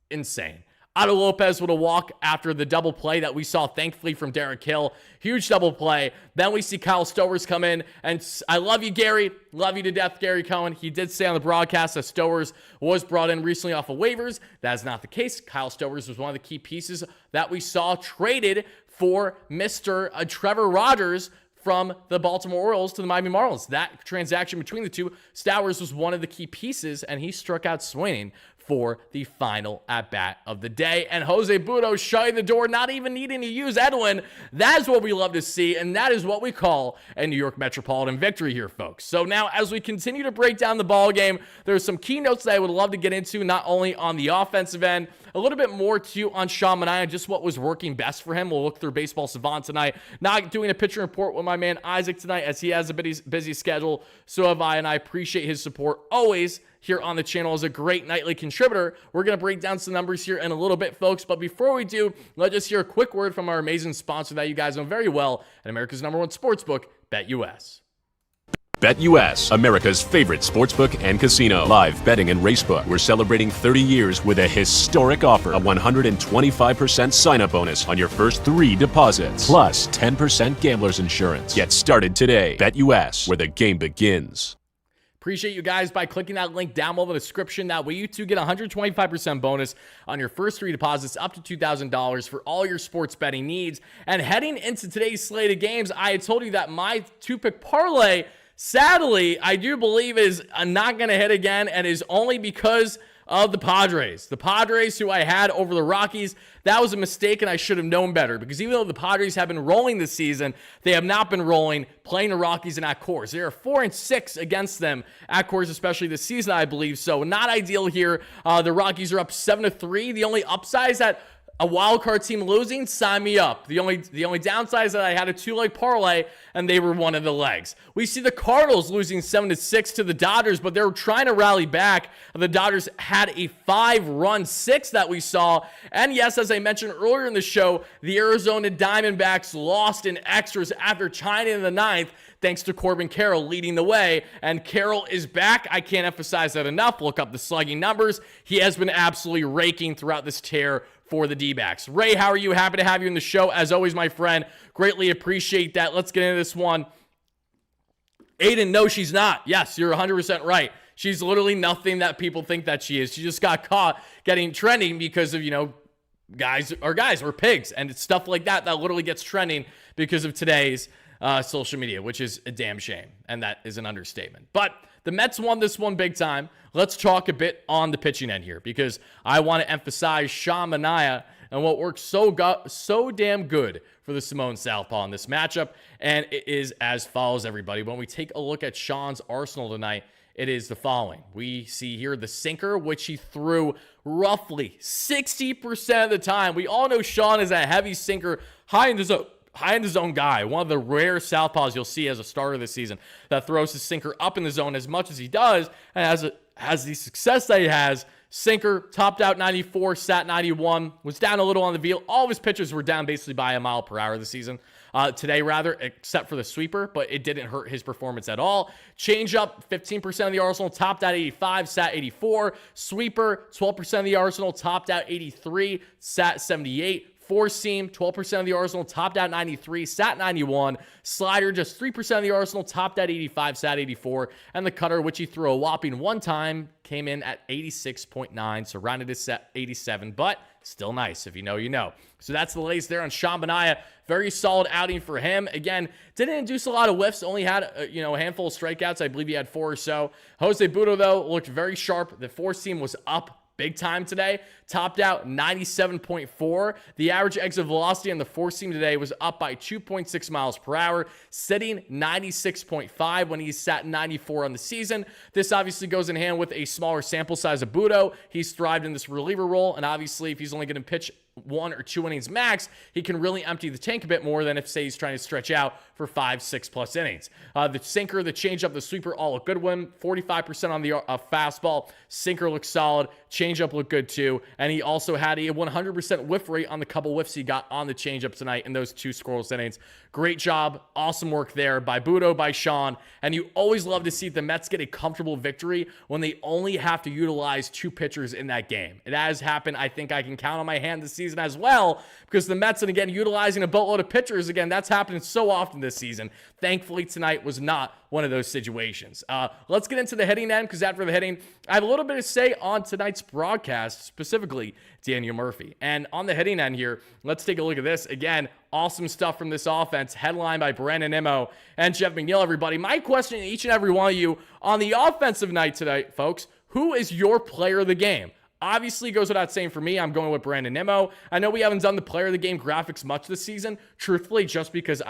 Insane. Otto Lopez with a walk after the double play that we saw, thankfully, from Derek Hill. Huge double play. Then we see Kyle Stowers come in. And I love you, Gary. Love you to death, Gary Cohen. He did say on the broadcast that Stowers was brought in recently off of waivers. That is not the case. Kyle Stowers was one of the key pieces that we saw traded for Mr. Trevor Rogers from the Baltimore Orioles to the Miami Marlins. That transaction between the two, Stowers was one of the key pieces, and he struck out swinging for the final at-bat of the day. And Jose Butto shutting the door, not even needing to use Edwin. That is what we love to see, and that is what we call a New York Metropolitan victory here, folks. So now, as we continue to break down the ball game, there's some keynotes that I would love to get into, not only on the offensive end, a little bit more too on Sean Manaea, just what was working best for him. We'll look through Baseball Savant tonight. Not doing a pitcher report with my man Isaac tonight, as he has a busy schedule. So have I, and I appreciate his support always here on the channel as a great nightly contributor. We're going to break down some numbers here in a little bit, folks. But before we do, let's just hear a quick word from our amazing sponsor that you guys know very well at America's #1 sportsbook, BetUS. BetUS, America's favorite sportsbook and casino. Live betting and racebook. We're celebrating 30 years with a historic offer. A 125% sign-up bonus on your first 3 deposits. Plus 10% gambler's insurance. Get started today. BetUS, where the game begins. Appreciate you guys by clicking that link down below in the description. That way you too get a 125% bonus on your first 3 deposits up to $2,000 for all your sports betting needs. And heading into today's slate of games, I had told you that my 2-pick parlay, sadly, I do believe is not going to hit again, and is only because of the Padres. The Padres, who I had over the Rockies, that was a mistake, and I should have known better, because even though the Padres have been rolling this season, they have not been rolling playing the Rockies and at Coors. They are 4-6 against them at Coors, especially this season, I believe. So not ideal here. The Rockies are up 7-3. The only upside is that A wild card team losing, sign me up. The only downside is that I had a 2-leg parlay and they were one of the legs. We see the Cardinals losing 7-6 to the Dodgers, but they're trying to rally back. The Dodgers had a 5-run 6 that we saw. And yes, as I mentioned earlier in the show, the Arizona Diamondbacks lost in extras after tying in the 9th, thanks to Corbin Carroll leading the way. And Carroll is back. I can't emphasize that enough. Look up the slugging numbers. He has been absolutely raking throughout this tear for the D-backs. Ray, how are you? Happy to have you in the show. As always, my friend, greatly appreciate that. Let's get into this one. Aiden, no, she's not. Yes, you're 100% right. She's literally nothing that people think that she is. She just got caught getting trending because of, guys, we're pigs, and it's stuff like that literally gets trending because of today's social media, which is a damn shame, and that is an understatement. But the Mets won this one big time. Let's talk a bit on the pitching end here, because I want to emphasize Sean Manaea and what works so damn good for the Simone Southpaw in this matchup, and it is as follows, everybody. When we take a look at Sean's arsenal tonight, it is the following. We see here the sinker, which he threw roughly 60% of the time. We all know Sean is a heavy sinker, high in the zone guy, one of the rare southpaws you'll see as a starter this season that throws his sinker up in the zone as much as he does, and has the success that he has. Sinker topped out 94, sat 91, was down a little on the field. All of his pitches were down basically by a mile per hour this season. Today, rather, except for the sweeper, but it didn't hurt his performance at all. Changeup, 15% of the arsenal, topped out 85, sat 84. Sweeper, 12% of the arsenal, topped out 83, sat 78. Four-seam, 12% of the arsenal, topped out 93, sat 91. Slider, just 3% of the arsenal, topped out 85, sat 84. And the cutter, which he threw a whopping one time, came in at 86.9, so rounded his set 87, but still nice. If you know, you know. So that's the latest there on Sean Manaea. Very solid outing for him. Again, didn't induce a lot of whiffs, only had a handful of strikeouts. I believe he had 4 or so. Jose Butto, though, looked very sharp. The four-seam was up big time today, topped out 97.4. The average exit velocity on the four-seam today was up by 2.6 miles per hour, sitting 96.5 when he sat 94 on the season. This obviously goes in hand with a smaller sample size of Butto. He's thrived in this reliever role, and obviously if he's only going to pitch 1 or 2 innings max, he can really empty the tank a bit more than if, say, he's trying to stretch out for 5, 6+ innings. The sinker, the changeup, the sweeper, all look good win. 45% on the fastball. Sinker looks solid. Changeup looked good too. And he also had a 100% whiff rate on the couple whiffs he got on the changeup tonight in those 2 scoreless innings. Great job. Awesome work there by Butto, by Sean. And you always love to see the Mets get a comfortable victory when they only have to utilize 2 pitchers in that game. It has happened. I think I can count on my hand this season as well, because the Mets, and again, utilizing a boatload of pitchers, again, that's happened so often this season. Thankfully, tonight was not one of those situations. Let's get into the hitting end, because after the hitting, I have a little bit to say on tonight's broadcast, specifically Daniel Murphy. And on the hitting end here, let's take a look at this. Again, awesome stuff from this offense, headlined by Brandon Nimmo and Jeff McNeil, everybody. My question to each and every one of you on the offensive night tonight, folks, who is your player of the game? Obviously, goes without saying for me, I'm going with Brandon Nimmo. I know we haven't done the player of the game graphics much this season, truthfully, just because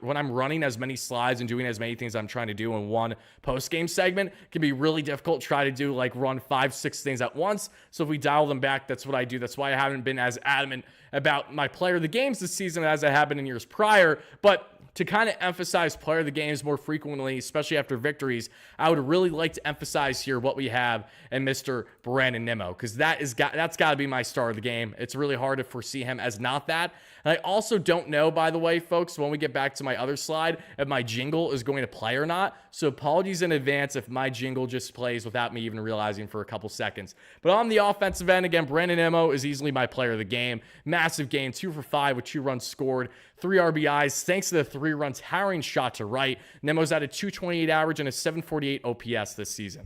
when I'm running as many slides and doing as many things I'm trying to do in one post-game segment, it can be really difficult to try to do, run 5, 6 things at once. So if we dial them back, that's what I do. That's why I haven't been as adamant about my player of the games this season as I have been in years prior. But to kind of emphasize player of the games more frequently, especially after victories, I would really like to emphasize here what we have in Mr. Brandon Nimmo, because that's got to be my star of the game. It's really hard to foresee him as not that. And I also don't know, by the way, folks, when we get back to my other slide, if my jingle is going to play or not. So apologies in advance if my jingle just plays without me even realizing for a couple seconds. But on the offensive end, again, Brandon Nimmo is easily my player of the game. Massive game, 2 for 5 with 2 runs scored, 3 RBIs, thanks to the 3 runs towering shot to right. Nimmo's at a 228 average and a 748 OPS this season.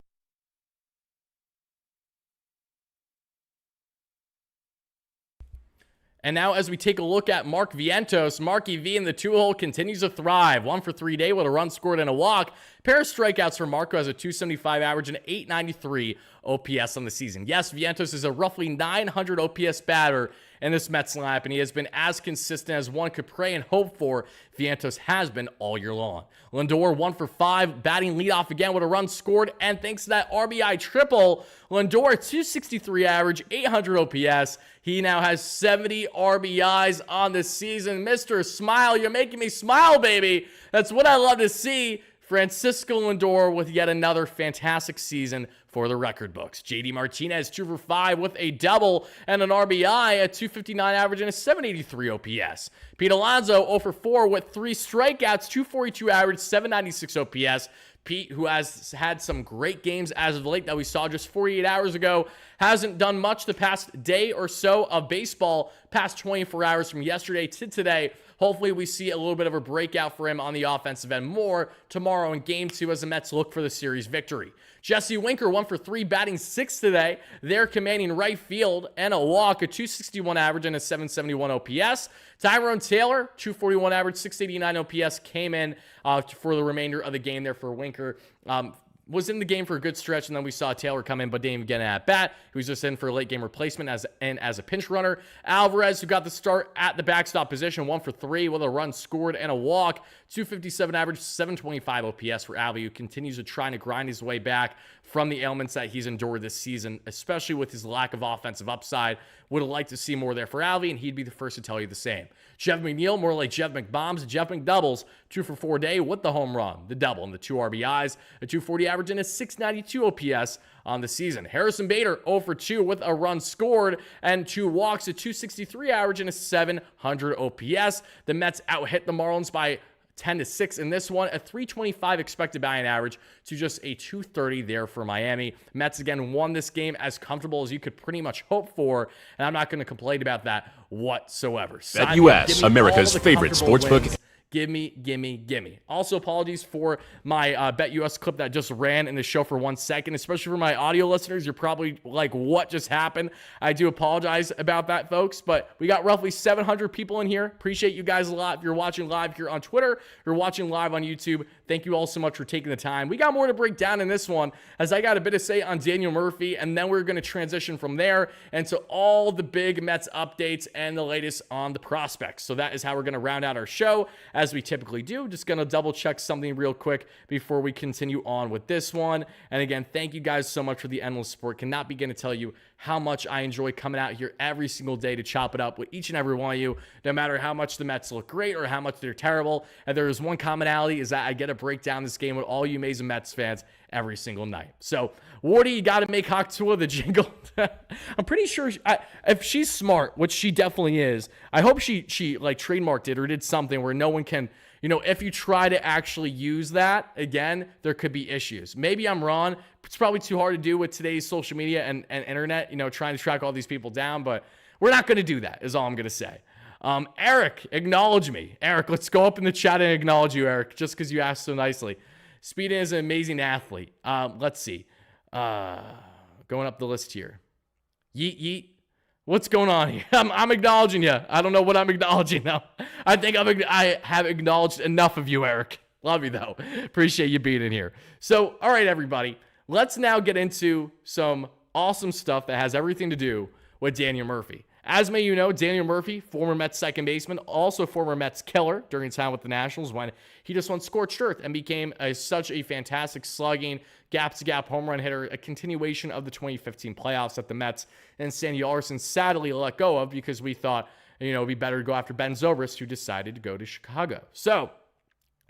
And now as we take a look at Mark Vientos, Marky V in the 2-hole continues to thrive. 1 for 3 day with a run scored and a walk. Pair of strikeouts for Marco, has a 275 average and 893 OPS on the season. Yes, Vientos is a roughly 900 OPS batter, in this Mets lineup, and he has been as consistent as one could pray and hope for. Vientos has been all year long. Lindor 1 for 5, batting leadoff again with a run scored, and thanks to that RBI triple, Lindor 263 average, 800 OPS. He now has 70 RBIs on the season. Mr. Smile, you're making me smile, baby. That's what I love to see. Francisco Lindor with yet another fantastic season for the record books. JD Martinez 2 for 5 with a double and an RBI at 259 average and a 783 OPS. Pete Alonso 0 for 4 with 3 strikeouts, 242 average, 796 OPS. Pete, who has had some great games as of late that we saw just 48 hours ago, hasn't done much the past day or so of baseball, past 24 hours from yesterday to today. Hopefully we see a little bit of a breakout for him on the offensive end more tomorrow in Game 2 as the Mets look for the series victory. Jesse Winker 1 for 3, batting 6th today. They're commanding right field and a walk, a 261 average and a 771 OPS. Tyrone Taylor, 241 average, 689 OPS, came in for the remainder of the game there for Winker. Was in the game for a good stretch, and then we saw Taylor come in, but didn't even get an at-bat. He was just in for a late game replacement as a pinch runner. Alvarez, who got the start at the backstop position, 1 for 3 with a run scored and a walk. 257 average, 725 OPS for Alvy, who continues to try to grind his way back from the ailments that he's endured this season, especially with his lack of offensive upside. Would have liked to see more there for Alvy, and he'd be the first to tell you the same. Jeff McNeil, more like Jeff McBombs. Jeff McDoubles, 2 for 4 day with the home run, the double, and the 2 RBIs, a 240 average, and a 692 OPS on the season. Harrison Bader, 0 for 2 with a run scored and 2 walks, a 263 average, and a 700 OPS. The Mets out-hit the Marlins by 10-6 in this one, a 325 expected batting average to just a 230 there for Miami. Mets again won this game as comfortable as you could pretty much hope for, and I'm not going to complain about that whatsoever. BetUS, America's favorite sportsbook. Wins. Gimme. Also, apologies for my BetUS clip that just ran in the show for 1 second, especially for my audio listeners. You're probably like, what just happened? I do apologize about that, folks, but we got roughly 700 people in here. Appreciate you guys a lot. If you're watching live here on Twitter, if you're watching live on YouTube, thank you all so much for taking the time. We got more to break down in this one, as I got a bit to say on Daniel Murphy, and then we're going to transition from there into all the big Mets updates and the latest on the prospects. So that is how we're going to round out our show, as we typically do. Just going to double check something real quick before we continue on with this one. And again, thank you guys so much for the endless support. Cannot begin to tell you how much I enjoy coming out here every single day to chop it up with each and every one of you, no matter how much the Mets look great or how much they're terrible. And there is one commonality, is that I get to break down this game with all you amazing Mets fans every single night. So, Wardy, you got to make Haktua the jingle. I'm pretty sure if she's smart, which she definitely is, I hope she like trademarked it or did something where no one can, if you try to actually use that, again, there could be issues. Maybe I'm wrong. It's probably too hard to do with today's social media and internet, trying to track all these people down, but we're not going to do that, is all I'm going to say. Eric, acknowledge me. Eric, let's go up in the chat and acknowledge you, Eric, just because you asked so nicely. Speeden is an amazing athlete. Let's see. Going up the list here. Yeet. What's going on here? I'm acknowledging you. I don't know what I'm acknowledging now. I think I have acknowledged enough of you, Eric. Love you, though. Appreciate you being in here. So, all right, everybody. Let's now get into some awesome stuff that has everything to do with Daniel Murphy. As may you know, Daniel Murphy, former Mets second baseman, also former Mets killer during time with the Nationals when he just went scorched earth and became such a fantastic slugging, gap-to-gap home run hitter, a continuation of the 2015 playoffs that the Mets and Sandy Alderson sadly let go of because we thought, it'd be better to go after Ben Zobrist, who decided to go to Chicago. So,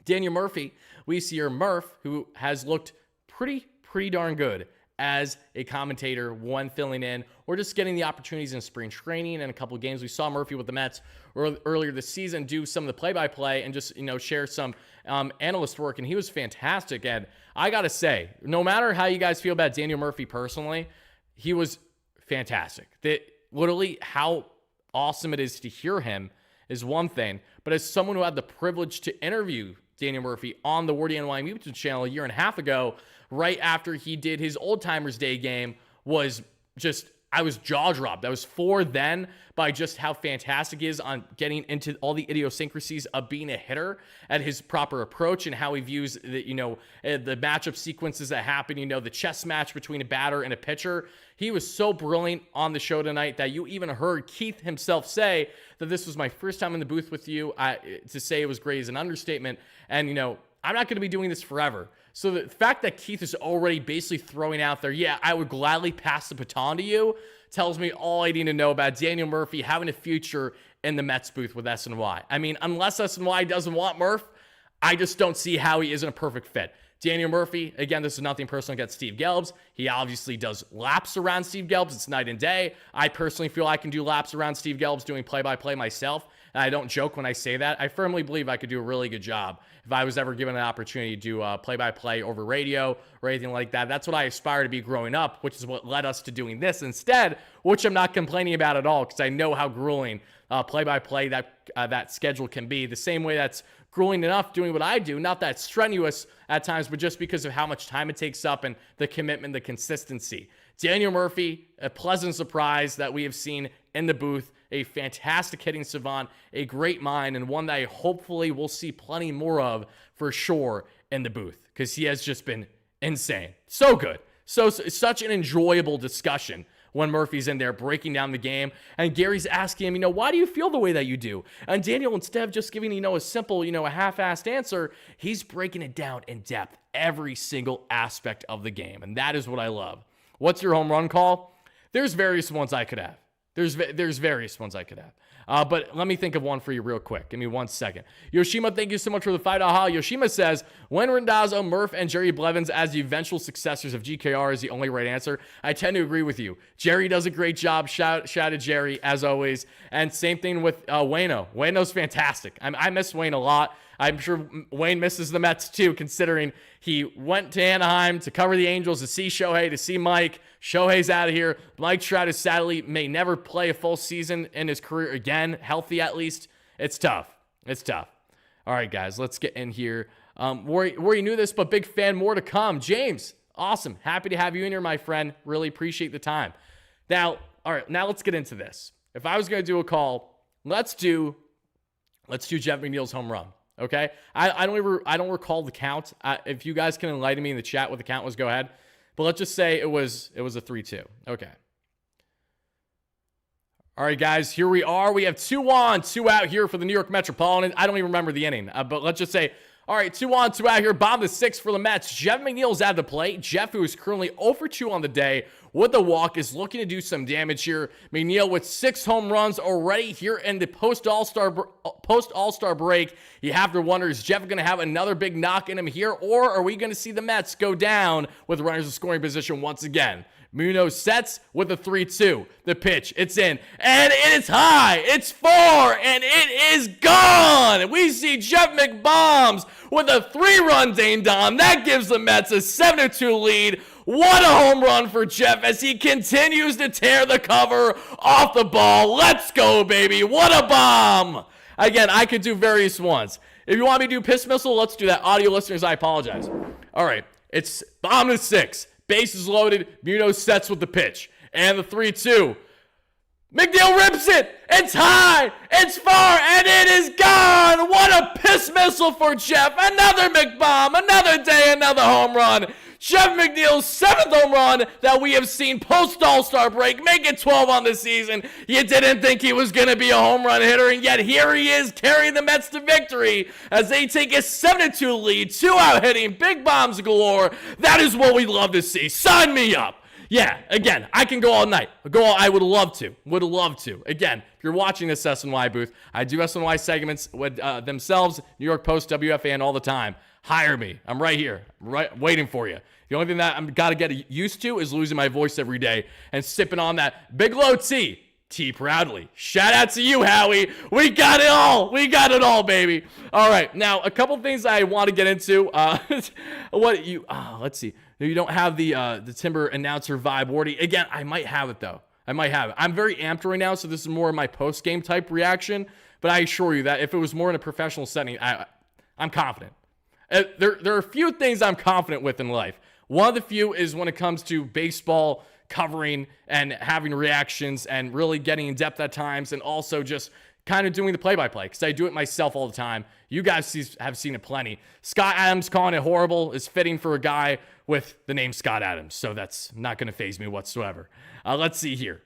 Daniel Murphy, we see here Murph, who has looked pretty darn good as a commentator when filling in or just getting the opportunities in spring training and a couple of games. We saw Murphy with the Mets earlier this season do some of the play-by-play and just, share some analyst work, and he was fantastic. And I got to say, no matter how you guys feel about Daniel Murphy personally, he was fantastic. Literally how awesome it is to hear him is one thing, but as someone who had the privilege to interview Daniel Murphy on the WardyNYM YouTube channel a year and a half ago, right after he did his Old Timers Day game, was just, I was jaw-dropped. I was floored then by just how fantastic he is on getting into all the idiosyncrasies of being a hitter and his proper approach and how he views the, the matchup sequences that happen, the chess match between a batter and a pitcher. He was so brilliant on the show tonight that you even heard Keith himself say that this was my first time in the booth with you. To say it was great is an understatement. And, I'm not going to be doing this forever. So the fact that Keith is already basically throwing out there, yeah, I would gladly pass the baton to you, tells me all I need to know about Daniel Murphy having a future in the Mets booth with SNY. I mean, unless SNY doesn't want Murph, I just don't see how he isn't a perfect fit. Daniel Murphy, again, this is nothing personal against Steve Gelbs. He obviously does laps around Steve Gelbs. It's night and day. I personally feel I can do laps around Steve Gelbs doing play-by-play myself. And I don't joke when I say that. I firmly believe I could do a really good job if I was ever given an opportunity to do play-by-play over radio or anything like that. That's what I aspire to be growing up, which is what led us to doing this instead, which I'm not complaining about at all because I know how grueling play-by-play that schedule can be. The same way that's grueling enough doing what I do, not that strenuous at times, but just because of how much time it takes up and the commitment, the consistency. Daniel Murphy, a pleasant surprise that we have seen in the booth, a fantastic hitting savant, a great mind, and one that I hopefully will see plenty more of for sure in the booth because he has just been insane. So good. Such an enjoyable discussion when Murphy's in there breaking down the game. And Gary's asking him, why do you feel the way that you do? And Daniel, instead of just giving, a simple, a half-assed answer, he's breaking it down in depth, every single aspect of the game. And that is what I love. What's your home run call? There's various ones I could have. There's various ones I could have. But let me think of one for you real quick. Give me 1 second. Yoshima, thank you so much for the $5. Yoshima says, when Randazzo, Murph, and Jerry Blevins as the eventual successors of GKR is the only right answer. I tend to agree with you. Jerry does a great job. Shout to Jerry, as always. And same thing with Wayno. Wayno's fantastic. I miss Wayne a lot. I'm sure Wayne misses the Mets too, considering he went to Anaheim to cover the Angels, to see Shohei, to see Mike. Shohei's out of here. Mike Trout is sadly may never play a full season in his career again, healthy at least. It's tough. All right, guys, let's get in here. Rory knew this, but big fan, more to come. James, awesome. Happy to have you in here, my friend. Really appreciate the time. Now, all right, now let's get into this. If I was going to do a call, let's do Jeff McNeil's home run. Okay, I don't recall the count. If you guys can enlighten me in the chat what the count was, go ahead. But let's just say it was a 3-2. Okay. All right, guys, here we are. We have 2 on, 2 out here for the New York Metropolitans. I don't even remember the inning, but let's just say, all right, 2 on, 2 out here. Bottom of the 6th for the Mets. Jeff McNeil's at the plate. Jeff, who is currently 0 for 2 on the day with a walk, is looking to do some damage here. McNeil with 6 home runs already here in the post-All-Star break. You have to wonder, is Jeff going to have another big knock in him here, or are we going to see the Mets go down with runners in scoring position once again? Munoz sets with a 3-2. The pitch, it's in, and it's high. It's 4, and it is gone. We see Jeff McBombs with a 3-run ding-dong. That gives the Mets a 7-2 lead. What a home run for Jeff as he continues to tear the cover off the ball. Let's go, baby. What a bomb. Again, I could do various ones. If you want me to do piss missile, let's do that. Audio listeners, I apologize. All right, it's bottom of the 6th. Bases loaded. Munoz sets with the pitch. And the 3-2. McNeil rips it. It's high. It's far. And it is gone. What a piss missile for Jeff. Another McBomb. Another day. Another home run. Jeff McNeil's 7th home run that we have seen post-All-Star break. Make it 12 on the season. You didn't think he was going to be a home run hitter, and yet here he is carrying the Mets to victory as they take a 7-2 lead. 2-out hitting, big bombs galore. That is what we love to see. Sign me up. Yeah, again, I can go all night. I would love to. Again, if you're watching this SNY booth, I do SNY segments with themselves, New York Post, WFAN all the time. Hire me. I'm right here, waiting for you. The only thing that I've got to get used to is losing my voice every day and sipping on that Big Low tea. Tea proudly. Shout out to you, Howie. We got it all. Baby. All right. Now, a couple things I want to get into. Let's see. You don't have the Timber announcer vibe, Wardy. Again, I might have it, though. I'm very amped right now, so this is more of my post-game type reaction. But I assure you that if it was more in a professional setting, I'm confident. There are a few things I'm confident with in life. One of the few is when it comes to baseball covering and having reactions and really getting in depth at times, and also just kind of doing the play-by-play, because I do it myself all the time. You guys have seen it plenty. Scott Adams calling it horrible is fitting for a guy with the name Scott Adams, so that's not going to faze me whatsoever. Let's see here.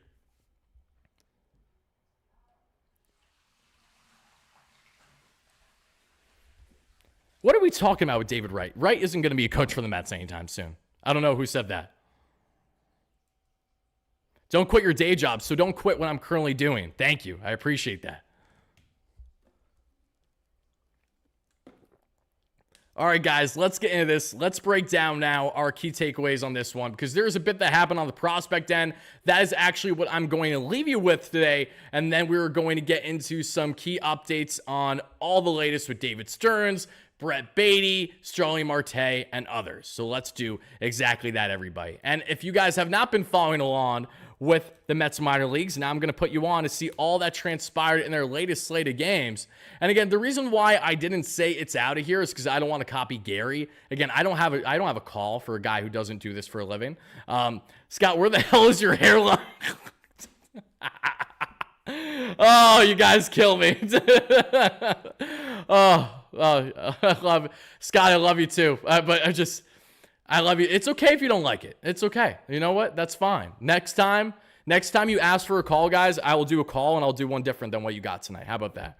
What are we talking about with David Wright? Wright isn't going to be a coach for the Mets anytime soon. I don't know who said that. Don't quit your day job, so don't quit what I'm currently doing. Thank you. I appreciate that. All right, guys, let's get into this. Let's break down now our key takeaways on this one, because there's a bit that happened on the prospect end. That is actually what I'm going to leave you with today, and then we're going to get into some key updates on all the latest with David Stearns, Brett Beatty, Starling Marte, and others. So let's do exactly that, everybody. And if you guys have not been following along with the Mets minor leagues, now I'm going to put you on to see all that transpired in their latest slate of games. And again, the reason why I didn't say it's out of here is because I don't want to copy Gary. Again, I don't have a call for a guy who doesn't do this for a living. Scott, where the hell is your hairline? Oh, you guys kill me. I love Scott. I love you too. But I love you. It's okay if you don't like it. It's okay. You know what? That's fine. Next time you ask for a call, guys, I will do a call, and I'll do one different than what you got tonight. How about that?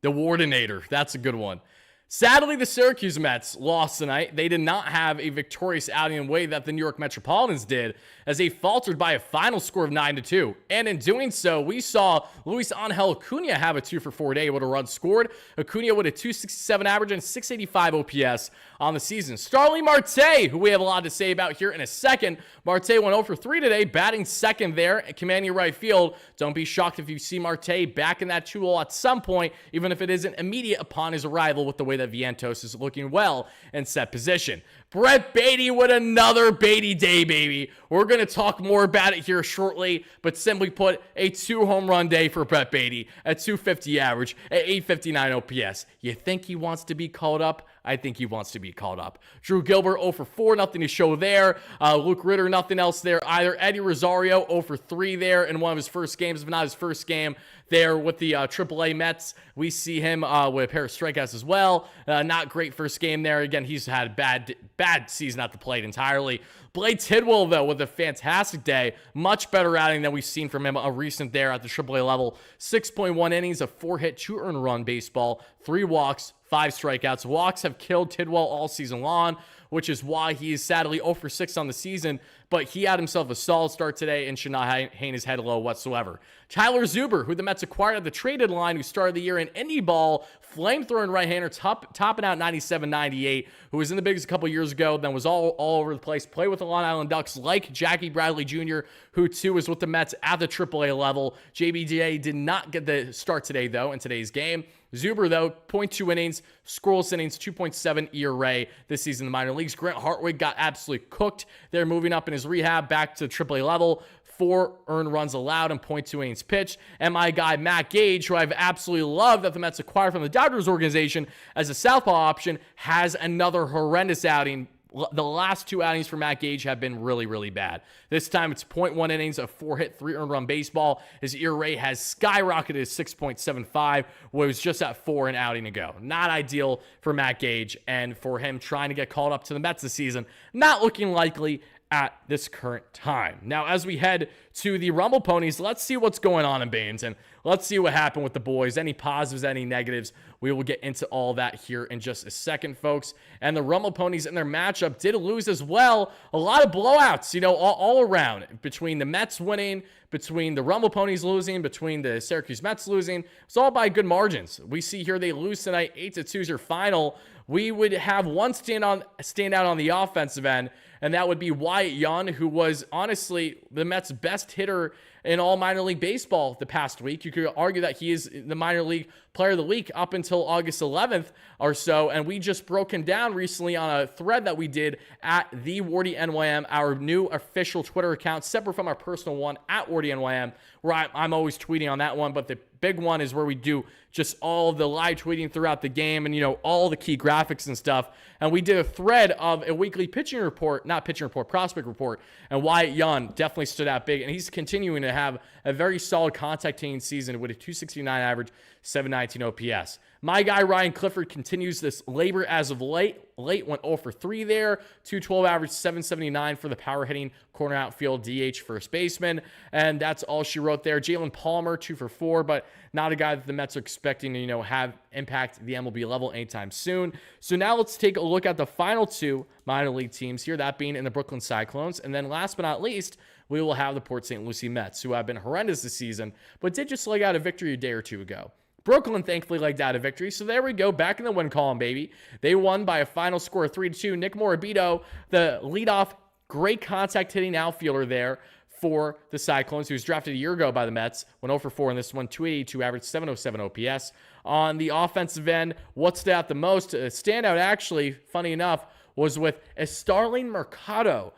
The Wardinator. That's a good one. Sadly, the Syracuse Mets lost tonight. They did not have a victorious outing in the way that the New York Metropolitans did, as they faltered by a final score of 9-2. And in doing so, we saw Luis Angel Acuna have a 2-for-4 day with a run scored. Acuna with a 267 average and 685 OPS on the season. Starling Marte, who we have a lot to say about here in a second. Marte went 0-for-3 today, batting second there, commanding right field. Don't be shocked if you see Marte back in that 2-hole at some point, even if it isn't immediate upon his arrival, with the way that Vientos is looking well in set position. Brett Beatty with another Beatty day, baby. We're going to talk more about it here shortly, but simply put, a 2-home run day for Brett Beatty, a 250 average, at 859 OPS. You think he wants to be called up? I think he wants to be called up. Drew Gilbert 0-for-4, nothing to show there. Luke Ritter, nothing else there either. Eddie Rosario 0-for-3 there in one of his first games, if not his first game there with the AAA Mets. We see him with a pair of strikeouts as well. Not great first game there. Again, he's had a bad season at the plate entirely. Blade Tidwell, though, with a fantastic day. Much better outing than we've seen from him recent there at the AAA level. 6.1 innings of 4-hit, 2-earned run baseball, 3 walks, 5 strikeouts. Walks have killed Tidwell all season long, which is why he is sadly 0-for-6 on the season, but he had himself a solid start today and should not hang his head low whatsoever. Tyler Zuber, who the Mets acquired at the trade deadline, who started the year in indie ball, flamethrowing right-hander, topping out 97-98, who was in the bigs a couple years ago, then was all over the place, played with the Long Island Ducks like Jackie Bradley Jr., who too was with the Mets at the AAA level. JBJ did not get the start today, though, in today's game. Zuber, though, 0.2 innings, scoreless innings, 2.7 ERA this season in the minor leagues. Grant Hartwig got absolutely cooked. They're moving up in his rehab back to AAA level. 4 earned runs allowed and 0.2 innings pitched. And my guy, Matt Gage, who I've absolutely loved that the Mets acquired from the Dodgers organization as a southpaw option, has another horrendous outing. The last 2 outings for Matt Gage have been really, really bad. This time it's 0.1 innings of 4-hit, 3-earned run baseball. His ERA has skyrocketed to 6.75, where it was just at 4 an outing ago. Not ideal for Matt Gage, and for him trying to get called up to the Mets this season, not looking likely at this current time. Now, as we head to the Rumble Ponies, let's see what's going on in Baines, and let's see what happened with the boys. Any positives, any negatives. We will get into all that here in just a second, folks. And the Rumble Ponies in their matchup did lose as well. A lot of blowouts, all around, between the Mets winning, between the Rumble Ponies losing, between the Syracuse Mets losing. It's all by good margins. We see here they lose tonight, 8-2 is your final. We would have one stand out on the offensive end, and that would be Wyatt Young, who was honestly the Mets' best hitter in all minor league baseball the past week. You could argue that he is the minor league player of the week up until August 11th or so. And we just broken down recently on a thread that we did at the WardyNYM, our new official Twitter account, separate from our personal one at WardyNYM, where I'm always tweeting on that one. But the big one is where we do just all the live tweeting throughout the game and, all the key graphics and stuff. And we did a thread of a weekly prospect report. And Wyatt Young definitely stood out big. And he's continuing to have a very solid contact-hitting season with a 269 average, 719 OPS. My guy Ryan Clifford continues this labor as of late. Went 0 for 3 there. 212 average, 779 for the power hitting corner outfield DH first baseman. And that's all she wrote there. Jalen Palmer, 2 for 4, but not a guy that the Mets are expecting to, have impact the MLB level anytime soon. So now let's take a look at the final 2 minor league teams here, that being in the Brooklyn Cyclones. And then last but not least, we will have the Port St. Lucie Mets, who have been horrendous this season, but did just leg out a victory a day or two ago. Brooklyn thankfully legged out a victory, so there we go, back in the win column, baby. They won by a final score of 3-2. Nick Morabito, the leadoff, great contact hitting outfielder there for the Cyclones, who was drafted a year ago by the Mets, went 0 for 4 in this one, 282 average, 707 OPS. On the offensive end, what stood out the most, standout actually, funny enough, was with Starling Mercado.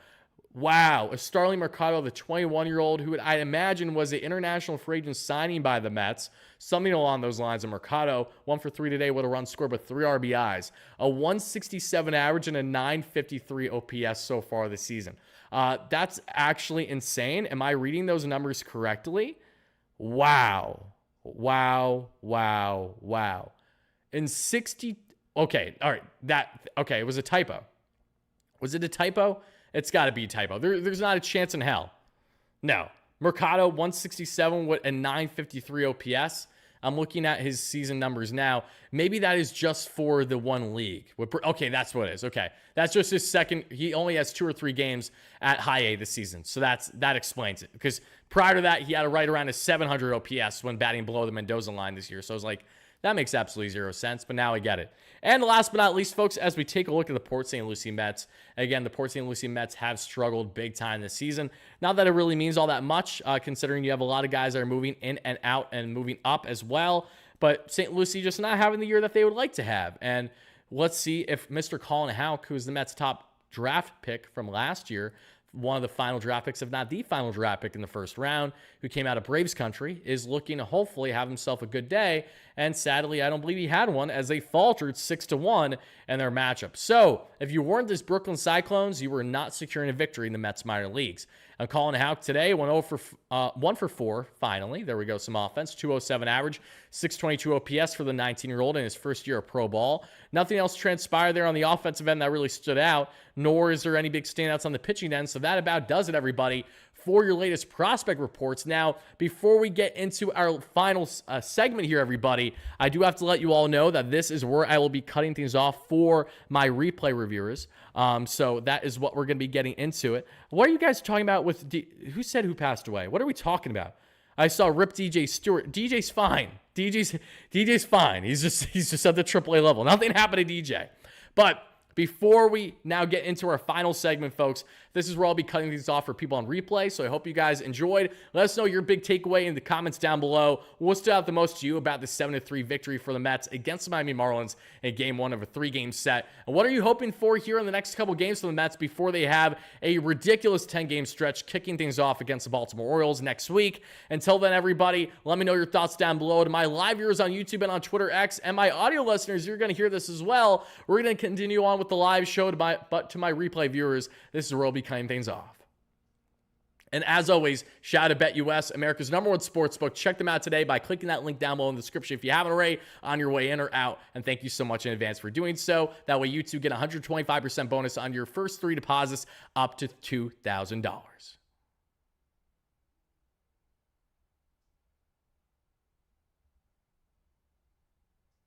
Wow, Starling Mercado, the 21-year-old, who I imagine was an international free agent signing by the Mets. Something along those lines of Mercado. 1 for 3 today with a run scored, but 3 RBIs. A 167 average and a 953 OPS so far this season. That's actually insane. Am I reading those numbers correctly? Wow. In 60... Okay, all right. Okay, it was a typo. Was it a typo? It's got to be a typo. There's not a chance in hell. No. Mercado, 167 with a 953 OPS. I'm looking at his season numbers now. Maybe that is just for the one league. Okay, that's what it is. Okay. That's just his second. He only has 2 or 3 games at high A this season. So that explains it. Because prior to that, he had a right around a 700 OPS when batting below the Mendoza line this year. So I was like, that makes absolutely 0 sense, but now I get it. And last but not least, folks, as we take a look at the Port St. Lucie Mets, again, the Port St. Lucie Mets have struggled big time this season. Not that it really means all that much, considering you have a lot of guys that are moving in and out and moving up as well. But St. Lucie just not having the year that they would like to have. And let's see if Mr. Colin Houck, who is the Mets' top draft pick from last year, one of the final draft picks, if not the final draft pick in the first round, who came out of Braves country, is looking to hopefully have himself a good day. And sadly, I don't believe he had one, as they faltered 6-1 in their matchup. So if you weren't this Brooklyn Cyclones, you were not securing a victory in the Mets minor leagues. And Colin Houck today went 1 for 4, finally. There we go, some offense. 207 average, 622 OPS for the 19-year-old in his first year of pro ball. Nothing else transpired there on the offensive end that really stood out, nor is there any big standouts on the pitching end. So that about does it, everybody, for your latest prospect reports. Now, before we get into our final segment here, everybody, I do have to let you all know that this is where I will be cutting things off for my replay reviewers. So that is what we're going to be getting into it. What are you guys talking about with who said who passed away? What are we talking about? I saw Rip DJ Stewart. DJ's fine. DJ's fine. He's just at the AAA level. Nothing happened to DJ. But before we now get into our final segment, folks, this is where I'll be cutting these off for people on replay. So I hope you guys enjoyed. Let us know your big takeaway in the comments down below. What stood out the most to you about the 7-3 victory for the Mets against the Miami Marlins in Game 1 of a 3-game set? And what are you hoping for here in the next couple games for the Mets before they have a ridiculous 10-game stretch kicking things off against the Baltimore Orioles next week? Until then, everybody, let me know your thoughts down below. To my live viewers on YouTube and on Twitter X, and my audio listeners, you're going to hear this as well. We're going to continue on with the live show, but to my replay viewers, this is where I'll be cutting things off. And as always, shout out to BetUS, America's #1 sportsbook. Check them out today by clicking that link down below in the description if you haven't already, on your way in or out. And thank you so much in advance for doing so. That way you too get 125% bonus on your first 3 deposits up to $2,000.